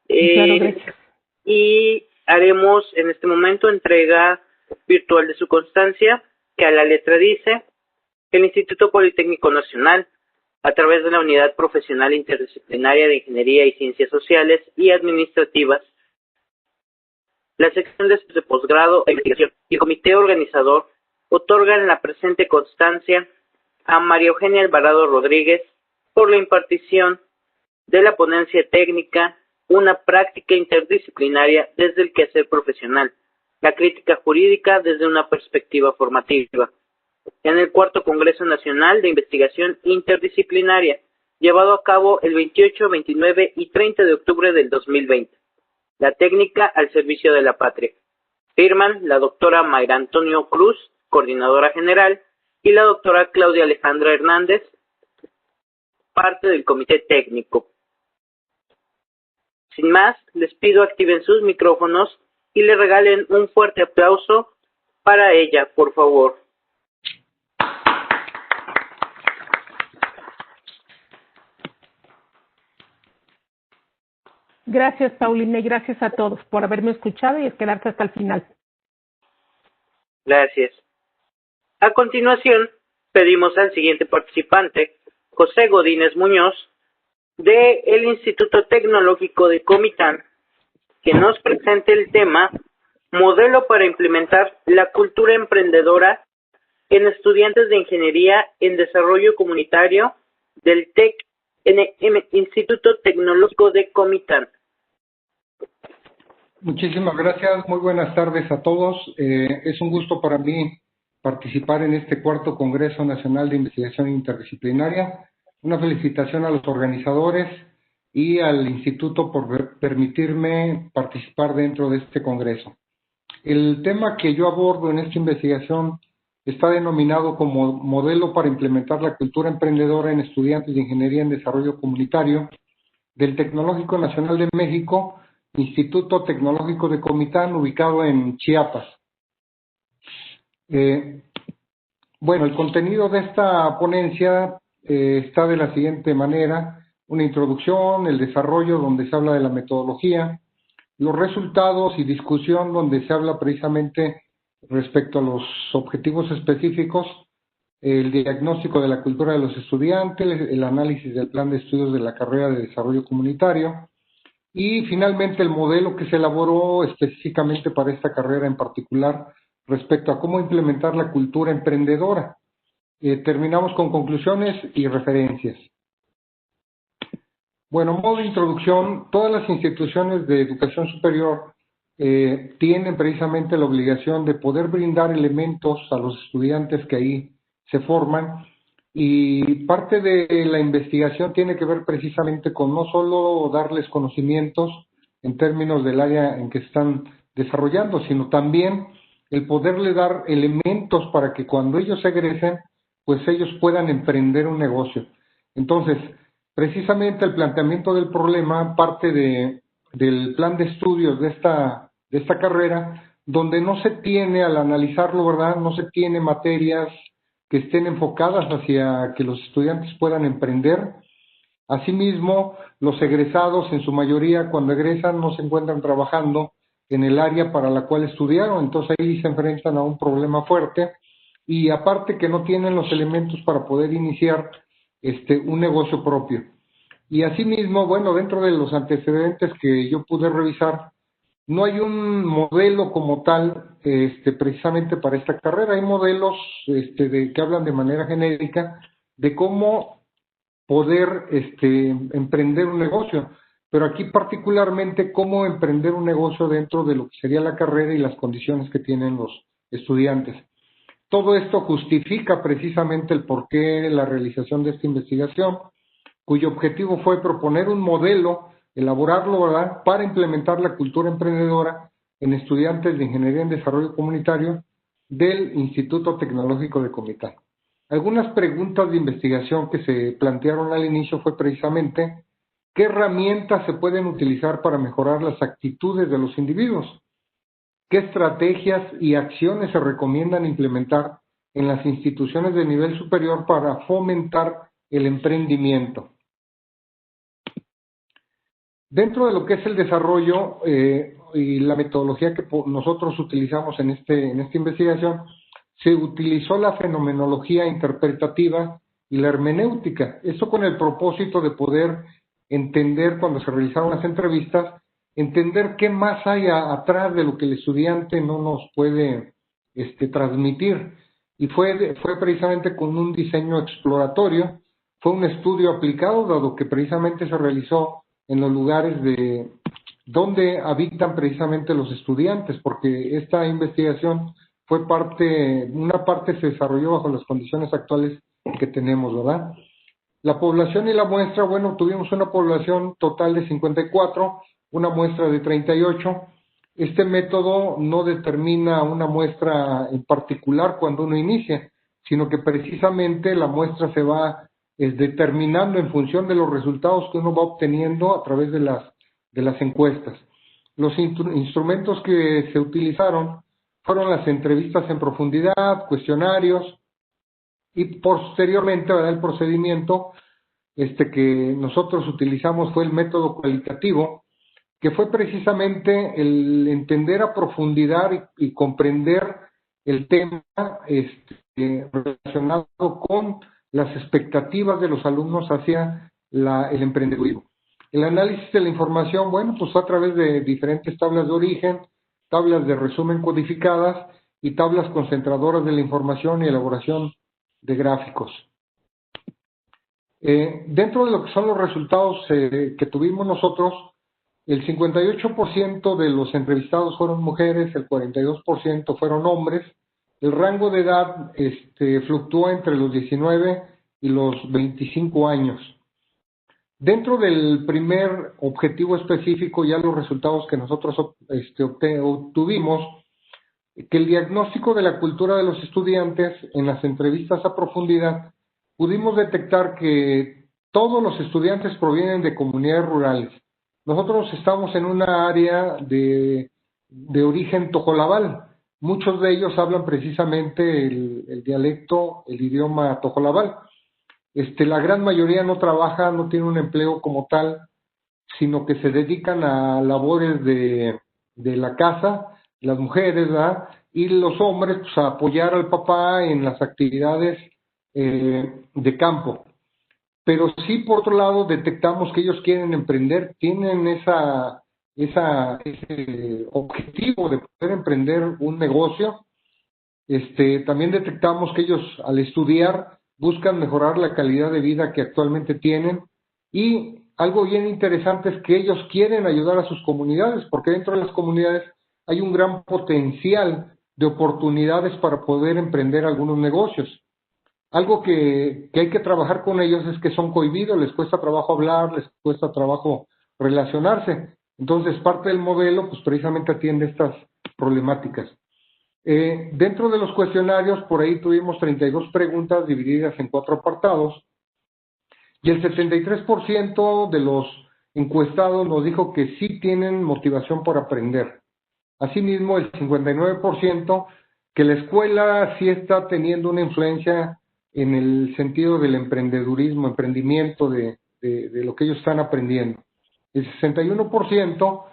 Claro, gracias. Y haremos en este momento entrega virtual de su constancia, que a la letra dice: el Instituto Politécnico Nacional, a través de la Unidad Profesional Interdisciplinaria de Ingeniería y Ciencias Sociales y Administrativas, la sección de posgrado e investigación y el comité organizador otorgan la presente constancia a María Eugenia Alvarado Rodríguez por la impartición de la ponencia técnica Una práctica interdisciplinaria desde el quehacer profesional, la crítica jurídica desde una perspectiva formativa, en el 4º Congreso Nacional de Investigación Interdisciplinaria, llevado a cabo el 28, 29 y 30 de octubre del 2020. La técnica al servicio de la patria. Firman la doctora Mayra Antonio Cruz, coordinadora general, y la doctora Claudia Alejandra Hernández, parte del comité técnico. Sin más, les pido activen sus micrófonos y le regalen un fuerte aplauso para ella, por favor. Gracias, Paulina, y gracias a todos por haberme escuchado y quedarse hasta el final. Gracias. A continuación, pedimos al siguiente participante, José Godínez Muñoz, del Instituto Tecnológico de Comitán, que nos presente el tema Modelo para implementar la cultura emprendedora en estudiantes de Ingeniería en Desarrollo Comunitario del TEC Instituto Tecnológico de Comitán. Muchísimas gracias, muy buenas tardes a todos. Es un gusto para mí participar en este 4º Congreso Nacional de Investigación Interdisciplinaria. Una felicitación a los organizadores y al Instituto por permitirme participar dentro de este congreso. El tema que yo abordo en esta investigación está denominado como Modelo para implementar la cultura emprendedora en estudiantes de Ingeniería en Desarrollo Comunitario del Tecnológico Nacional de México, Instituto Tecnológico de Comitán, ubicado en Chiapas. Bueno, el contenido de esta ponencia está de la siguiente manera: una introducción, el desarrollo donde se habla de la metodología, los resultados y discusión donde se habla precisamente respecto a los objetivos específicos, el diagnóstico de la cultura de los estudiantes, el análisis del plan de estudios de la carrera de desarrollo comunitario y finalmente el modelo que se elaboró específicamente para esta carrera en particular respecto a cómo implementar la cultura emprendedora. Terminamos con conclusiones y referencias. Bueno, modo de introducción, todas las instituciones de educación superior tienen precisamente la obligación de poder brindar elementos a los estudiantes que ahí se forman, y parte de la investigación tiene que ver precisamente con no solo darles conocimientos en términos del área en que están desarrollando, sino también el poderle dar elementos para que cuando ellos egresen, pues ellos puedan emprender un negocio. Entonces, precisamente el planteamiento del problema parte del plan de estudios de esta carrera, donde no se tiene, al analizarlo, ¿verdad?, no se tiene materias que estén enfocadas hacia que los estudiantes puedan emprender. Asimismo, los egresados, en su mayoría, cuando egresan, no se encuentran trabajando en el área para la cual estudiaron, entonces ahí se enfrentan a un problema fuerte, y aparte que no tienen los elementos para poder iniciar un negocio propio. Y asimismo, bueno, dentro de los antecedentes que yo pude revisar, no hay un modelo como tal precisamente para esta carrera. Hay modelos que hablan de manera genérica de cómo poder emprender un negocio, pero aquí particularmente cómo emprender un negocio dentro de lo que sería la carrera y las condiciones que tienen los estudiantes. Todo esto justifica precisamente el porqué la realización de esta investigación, cuyo objetivo fue proponer un modelo, elaborarlo, ¿verdad?, para implementar la cultura emprendedora en estudiantes de Ingeniería en Desarrollo Comunitario del Instituto Tecnológico de Comitán. Algunas preguntas de investigación que se plantearon al inicio fue precisamente qué herramientas se pueden utilizar para mejorar las actitudes de los individuos, qué estrategias y acciones se recomiendan implementar en las instituciones de nivel superior para fomentar el emprendimiento. Dentro de lo que es el desarrollo y la metodología que nosotros utilizamos en esta investigación, se utilizó la fenomenología interpretativa y la hermenéutica. Esto con el propósito de poder entender, cuando se realizaron las entrevistas, entender qué más hay atrás de lo que el estudiante no nos puede transmitir. Y fue precisamente con un diseño exploratorio, fue un estudio aplicado, dado que precisamente se realizó en los lugares de donde habitan precisamente los estudiantes, porque esta investigación fue una parte se desarrolló bajo las condiciones actuales que tenemos, ¿verdad? La población y la muestra, bueno, tuvimos una población total de 54, una muestra de 38. Este método no determina una muestra en particular cuando uno inicia, sino que precisamente la muestra se va determinando en función de los resultados que uno va obteniendo a través de las encuestas. Los instrumentos que se utilizaron fueron las entrevistas en profundidad, cuestionarios y posteriormente, ¿verdad?, el procedimiento que nosotros utilizamos fue el método cualitativo, que fue precisamente el entender a profundidad y comprender el tema relacionado con las expectativas de los alumnos hacia el emprendedurismo. El análisis de la información, bueno, pues fue a través de diferentes tablas de origen, tablas de resumen codificadas y tablas concentradoras de la información y elaboración de gráficos. Dentro de lo que son los resultados que tuvimos nosotros, el 58% de los entrevistados fueron mujeres, el 42% fueron hombres. El rango de edad fluctúa entre los 19 y los 25 años. Dentro del primer objetivo específico, ya los resultados que nosotros obtuvimos, que el diagnóstico de la cultura de los estudiantes en las entrevistas a profundidad, pudimos detectar que todos los estudiantes provienen de comunidades rurales. Nosotros estamos en una área de origen tojolabal. Muchos de ellos hablan precisamente el dialecto, el idioma tojolabal. La gran mayoría no trabaja, no tiene un empleo como tal, sino que se dedican a labores de la casa, las mujeres, ¿verdad?, y los hombres pues, a apoyar al papá en las actividades de campo. Pero sí, por otro lado, detectamos que ellos quieren emprender, tienen ese objetivo de poder emprender un negocio. También detectamos que ellos, al estudiar, buscan mejorar la calidad de vida que actualmente tienen, y algo bien interesante es que ellos quieren ayudar a sus comunidades, porque dentro de las comunidades hay un gran potencial de oportunidades para poder emprender algunos negocios. Algo que hay que trabajar con ellos es que son cohibidos, les cuesta trabajo hablar, les cuesta trabajo relacionarse. Entonces, parte del modelo, pues precisamente atiende estas problemáticas. Dentro de los cuestionarios, por ahí tuvimos 32 preguntas divididas en 4 apartados, y el 73% de los encuestados nos dijo que sí tienen motivación por aprender. Asimismo, el 59% que la escuela sí está teniendo una influencia en el sentido del emprendedurismo, emprendimiento de lo que ellos están aprendiendo. El 61%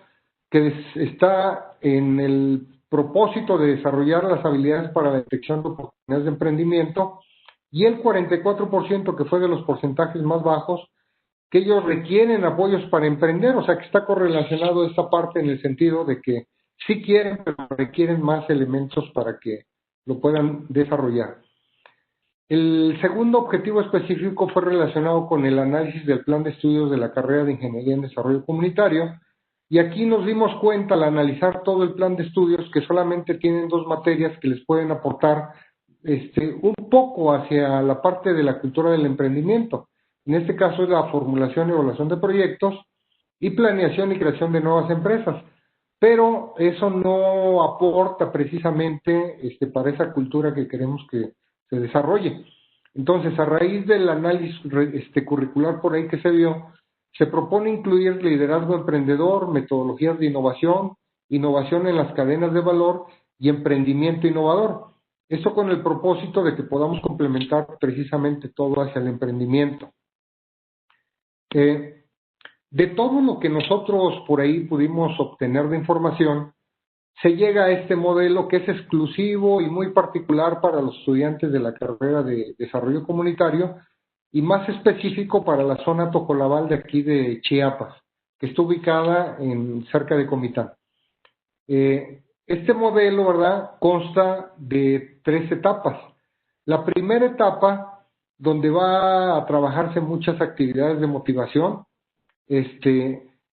que está en el propósito de desarrollar las habilidades para la detección de oportunidades de emprendimiento, y el 44%, que fue de los porcentajes más bajos, que ellos requieren apoyos para emprender, o sea que está correlacionado esta parte en el sentido de que sí quieren, pero requieren más elementos para que lo puedan desarrollar. El segundo objetivo específico fue relacionado con el análisis del plan de estudios de la carrera de Ingeniería en Desarrollo Comunitario, y aquí nos dimos cuenta al analizar todo el plan de estudios que solamente tienen 2 materias que les pueden aportar un poco hacia la parte de la cultura del emprendimiento. En este caso es la formulación y evaluación de proyectos y planeación y creación de nuevas empresas. pero eso no aporta precisamente para esa cultura que queremos que se desarrolle. Entonces, a raíz del análisis curricular por ahí que se vio, se propone incluir liderazgo emprendedor, metodologías de innovación, innovación en las cadenas de valor y emprendimiento innovador. Esto con el propósito de que podamos complementar precisamente todo hacia el emprendimiento. De todo lo que nosotros por ahí pudimos obtener de información, se llega a este modelo que es exclusivo y muy particular para los estudiantes de la carrera de Desarrollo Comunitario y más específico para la zona Tojolabal de aquí de Chiapas, que está ubicada cerca de Comitán. Este modelo, ¿verdad?, consta de 3 etapas. La primera etapa, donde va a trabajarse muchas actividades de motivación,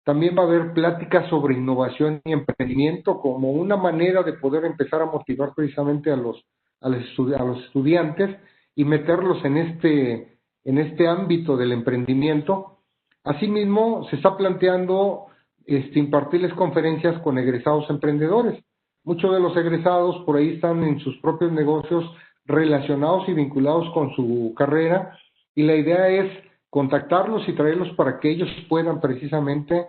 también va a haber pláticas sobre innovación y emprendimiento como una manera de poder empezar a motivar precisamente a los estudiantes y meterlos en este ámbito del emprendimiento. Asimismo, se está planteando impartirles conferencias con egresados emprendedores. Muchos de los egresados por ahí están en sus propios negocios relacionados y vinculados con su carrera, y la idea es contactarlos y traerlos para que ellos puedan precisamente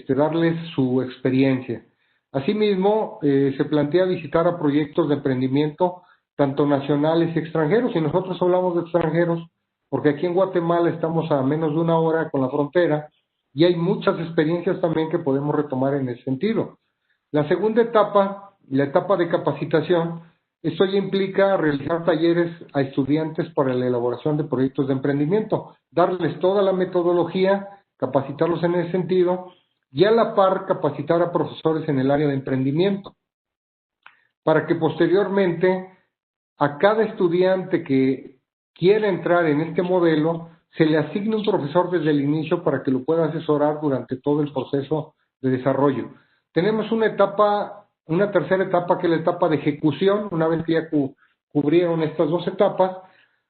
darles su experiencia. Asimismo, se plantea visitar a proyectos de emprendimiento tanto nacionales y extranjeros, y nosotros hablamos de extranjeros porque aquí en Guatemala estamos a menos de 1 hora con la frontera y hay muchas experiencias también que podemos retomar en ese sentido. La segunda etapa, la etapa de capacitación, esto ya implica realizar talleres a estudiantes para la elaboración de proyectos de emprendimiento, darles toda la metodología, capacitarlos en ese sentido y a la par capacitar a profesores en el área de emprendimiento, para que posteriormente a cada estudiante que quiera entrar en este modelo se le asigne un profesor desde el inicio para que lo pueda asesorar durante todo el proceso de desarrollo. Tenemos una tercera etapa que es la etapa de ejecución, una vez que ya cubrieron estas 2 etapas,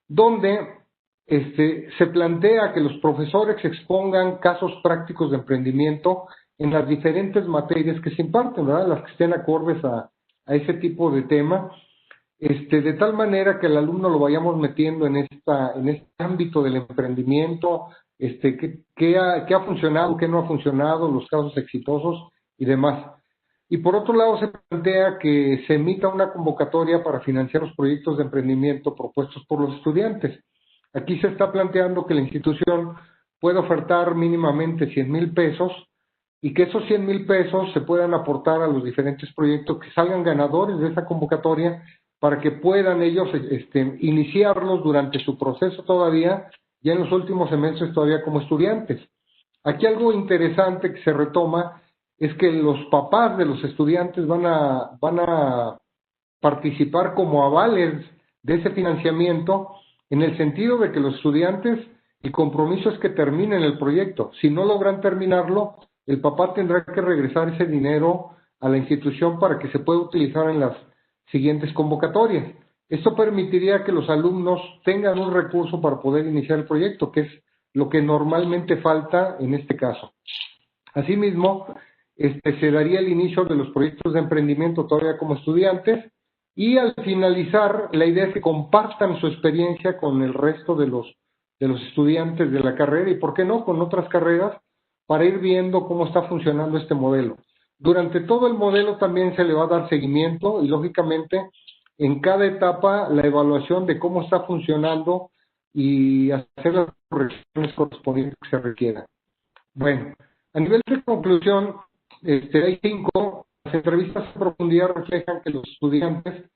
donde se plantea que los profesores expongan casos prácticos de emprendimiento en las diferentes materias que se imparten, ¿verdad?, las que estén acordes a ese tipo de tema, de tal manera que el alumno lo vayamos metiendo en este ámbito del emprendimiento, qué ha funcionado, qué no ha funcionado, los casos exitosos y demás. Y por otro lado se plantea que se emita una convocatoria para financiar los proyectos de emprendimiento propuestos por los estudiantes. Aquí se está planteando que la institución puede ofertar mínimamente 100,000 pesos y que esos 100,000 pesos se puedan aportar a los diferentes proyectos que salgan ganadores de esa convocatoria para que puedan ellos iniciarlos durante su proceso todavía, ya en los últimos semestres todavía como estudiantes. Aquí algo interesante que se retoma es que los papás de los estudiantes van a participar como avales de ese financiamiento, en el sentido de que los estudiantes, el compromiso es que terminen el proyecto. Si no logran terminarlo, el papá tendrá que regresar ese dinero a la institución para que se pueda utilizar en las siguientes convocatorias. Esto permitiría que los alumnos tengan un recurso para poder iniciar el proyecto, que es lo que normalmente falta en este caso. Asimismo, se daría el inicio de los proyectos de emprendimiento todavía como estudiantes, y al finalizar la idea es que compartan su experiencia con el resto de los estudiantes de la carrera y, ¿por qué no?, con otras carreras, para ir viendo cómo está funcionando este modelo. Durante todo el modelo también se le va a dar seguimiento y, lógicamente, en cada etapa la evaluación de cómo está funcionando y hacer las correcciones correspondientes que se requieran. Bueno, a nivel de conclusión, hay 5. Las entrevistas en profundidad reflejan que los estudiantes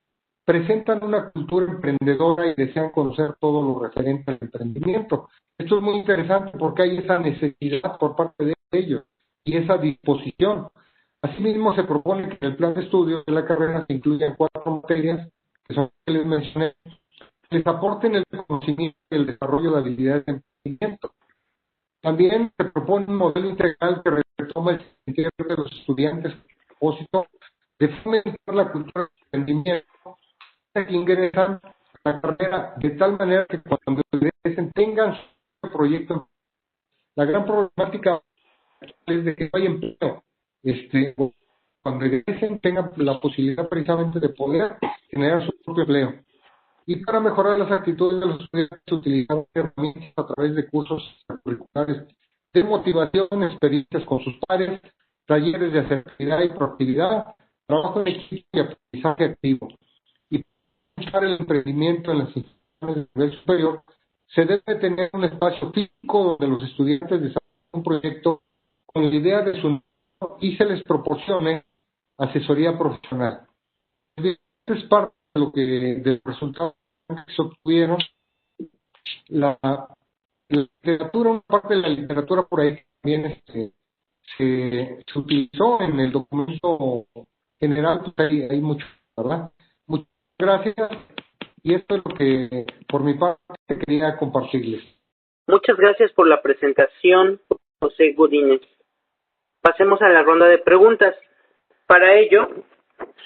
presentan una cultura emprendedora y desean conocer todo lo referente al emprendimiento. Esto es muy interesante porque hay esa necesidad por parte de ellos y esa disposición. Asimismo, se propone que en el plan de estudios de la carrera se incluyan 4 materias, que son las que les mencioné, que les aporten el conocimiento y el desarrollo de habilidades de emprendimiento. También se propone un modelo integral que retoma el sentido de los estudiantes con el propósito de fomentar la cultura de emprendimiento que ingresan a la carrera de tal manera que cuando ingresen tengan su proyecto. La gran problemática es de que no hay empleo. cuando egresen tengan la posibilidad precisamente de poder generar su propio empleo. Y para mejorar las actitudes de los estudiantes, utilizar herramientas a través de cursos curriculares de motivación, experiencias con sus pares, talleres de asertividad y proactividad, trabajo en equipo y aprendizaje activo. Y para buscar el emprendimiento en las instituciones de nivel superior, se debe tener un espacio físico donde los estudiantes desarrollen un proyecto con la idea de su y se les proporcione asesoría profesional. Esto es parte de lo que del resultado que se obtuvieron. La literatura, una parte de la literatura por ahí también se utilizó en el documento general, pues hay mucho, ¿verdad? Muchas gracias, y esto es lo que por mi parte quería compartirles. Muchas gracias por la presentación, José Godínez. Pasemos a la ronda de preguntas. Para ello,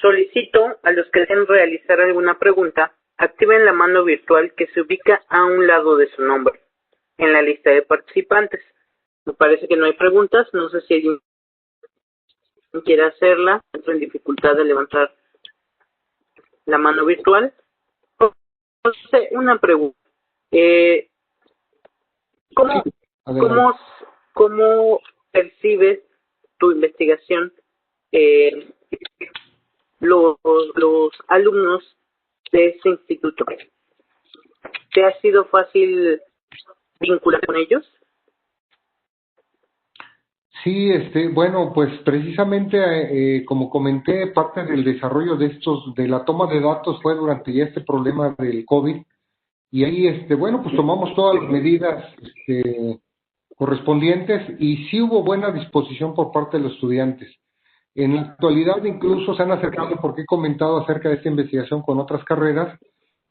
solicito a los que deseen realizar alguna pregunta, activen la mano virtual que se ubica a un lado de su nombre, en la lista de participantes. Me parece que no hay preguntas, no sé si alguien quiere hacerla, entro en dificultad de levantar la mano virtual. José, una pregunta. ¿Cómo percibes tu investigación los alumnos de este instituto? ¿Te ha sido fácil vincular con ellos? Sí, bueno, pues precisamente, como comenté, parte del desarrollo de la toma de datos fue durante ya este problema del COVID, y ahí, bueno, pues tomamos todas las medidas, correspondientes, y sí hubo buena disposición por parte de los estudiantes. En la actualidad incluso se han acercado, porque he comentado acerca de esta investigación con otras carreras,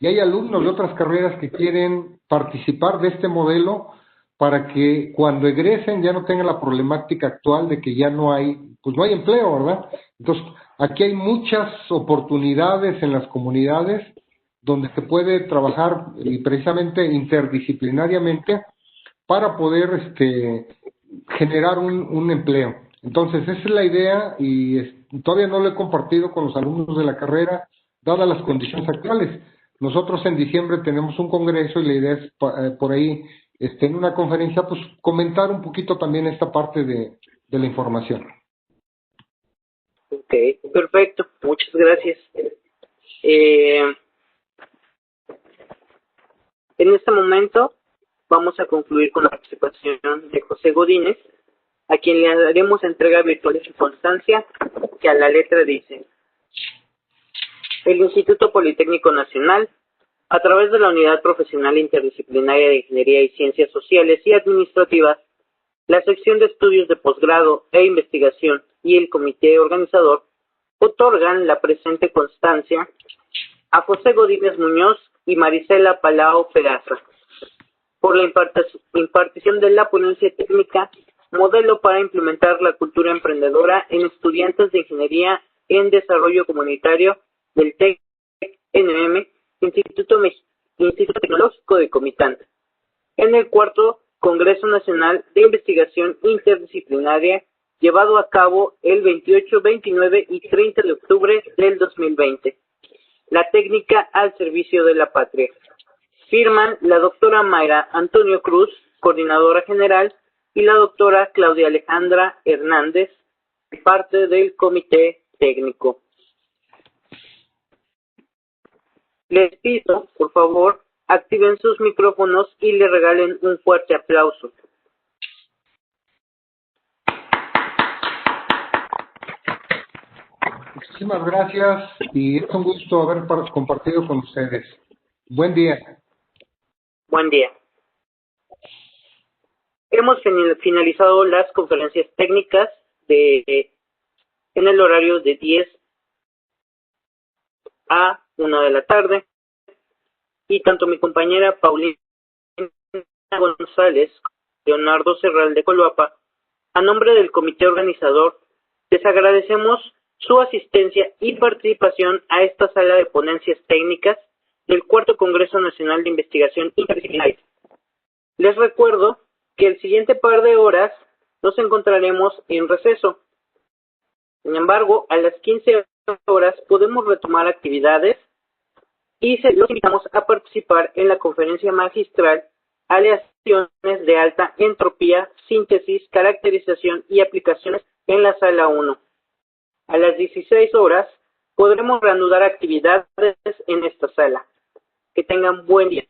y hay alumnos de otras carreras que quieren participar de este modelo para que cuando egresen ya no tengan la problemática actual de que ya no hay, pues no hay empleo, ¿verdad? Entonces, aquí hay muchas oportunidades en las comunidades donde se puede trabajar y precisamente interdisciplinariamente para poder generar un empleo. Entonces, esa es la idea, y todavía no lo he compartido con los alumnos de la carrera, dadas las condiciones actuales. Nosotros en diciembre tenemos un congreso, y la idea es por ahí, en una conferencia, pues comentar un poquito también esta parte de la información. Ok, perfecto, muchas gracias. En este momento vamos a concluir con la participación de José Godínez, a quien le daremos entrega virtual de su constancia, que a la letra dice: el Instituto Politécnico Nacional, a través de la Unidad Profesional Interdisciplinaria de Ingeniería y Ciencias Sociales y Administrativas, la Sección de Estudios de Posgrado e Investigación y el Comité Organizador, otorgan la presente constancia a José Godínez Muñoz y Marisela Palao Peraza por la impartición de la ponencia técnica Modelo para implementar la cultura emprendedora en estudiantes de Ingeniería en Desarrollo Comunitario del TEC-NM, Instituto Tecnológico de Comitán, en el 4º Congreso Nacional de Investigación Interdisciplinaria, llevado a cabo el 28, 29 y 30 de octubre del 2020. La técnica al servicio de la patria. Firman la doctora Mayra Antonio Cruz, coordinadora general, y la doctora Claudia Alejandra Hernández, parte del comité técnico. Les pido, por favor, activen sus micrófonos y le regalen un fuerte aplauso. Muchísimas gracias, y es un gusto haber compartido con ustedes. Buen día. Buen día. Hemos finalizado las conferencias técnicas en el horario de 10 a 1 de la tarde, y tanto mi compañera Paulina González, Leonardo Serral de Coloapa, a nombre del comité organizador, les agradecemos su asistencia y participación a esta sala de ponencias técnicas del 4º Congreso Nacional de Investigación Interdisciplinaria. Les recuerdo que el siguiente par de horas nos encontraremos en receso. Sin embargo, a las 15 horas podemos retomar actividades y los invitamos a participar en la conferencia magistral Aleaciones de alta entropía, síntesis, caracterización y aplicaciones en la sala 1. A las 16 horas podremos reanudar actividades en esta sala. Que tengan buen día.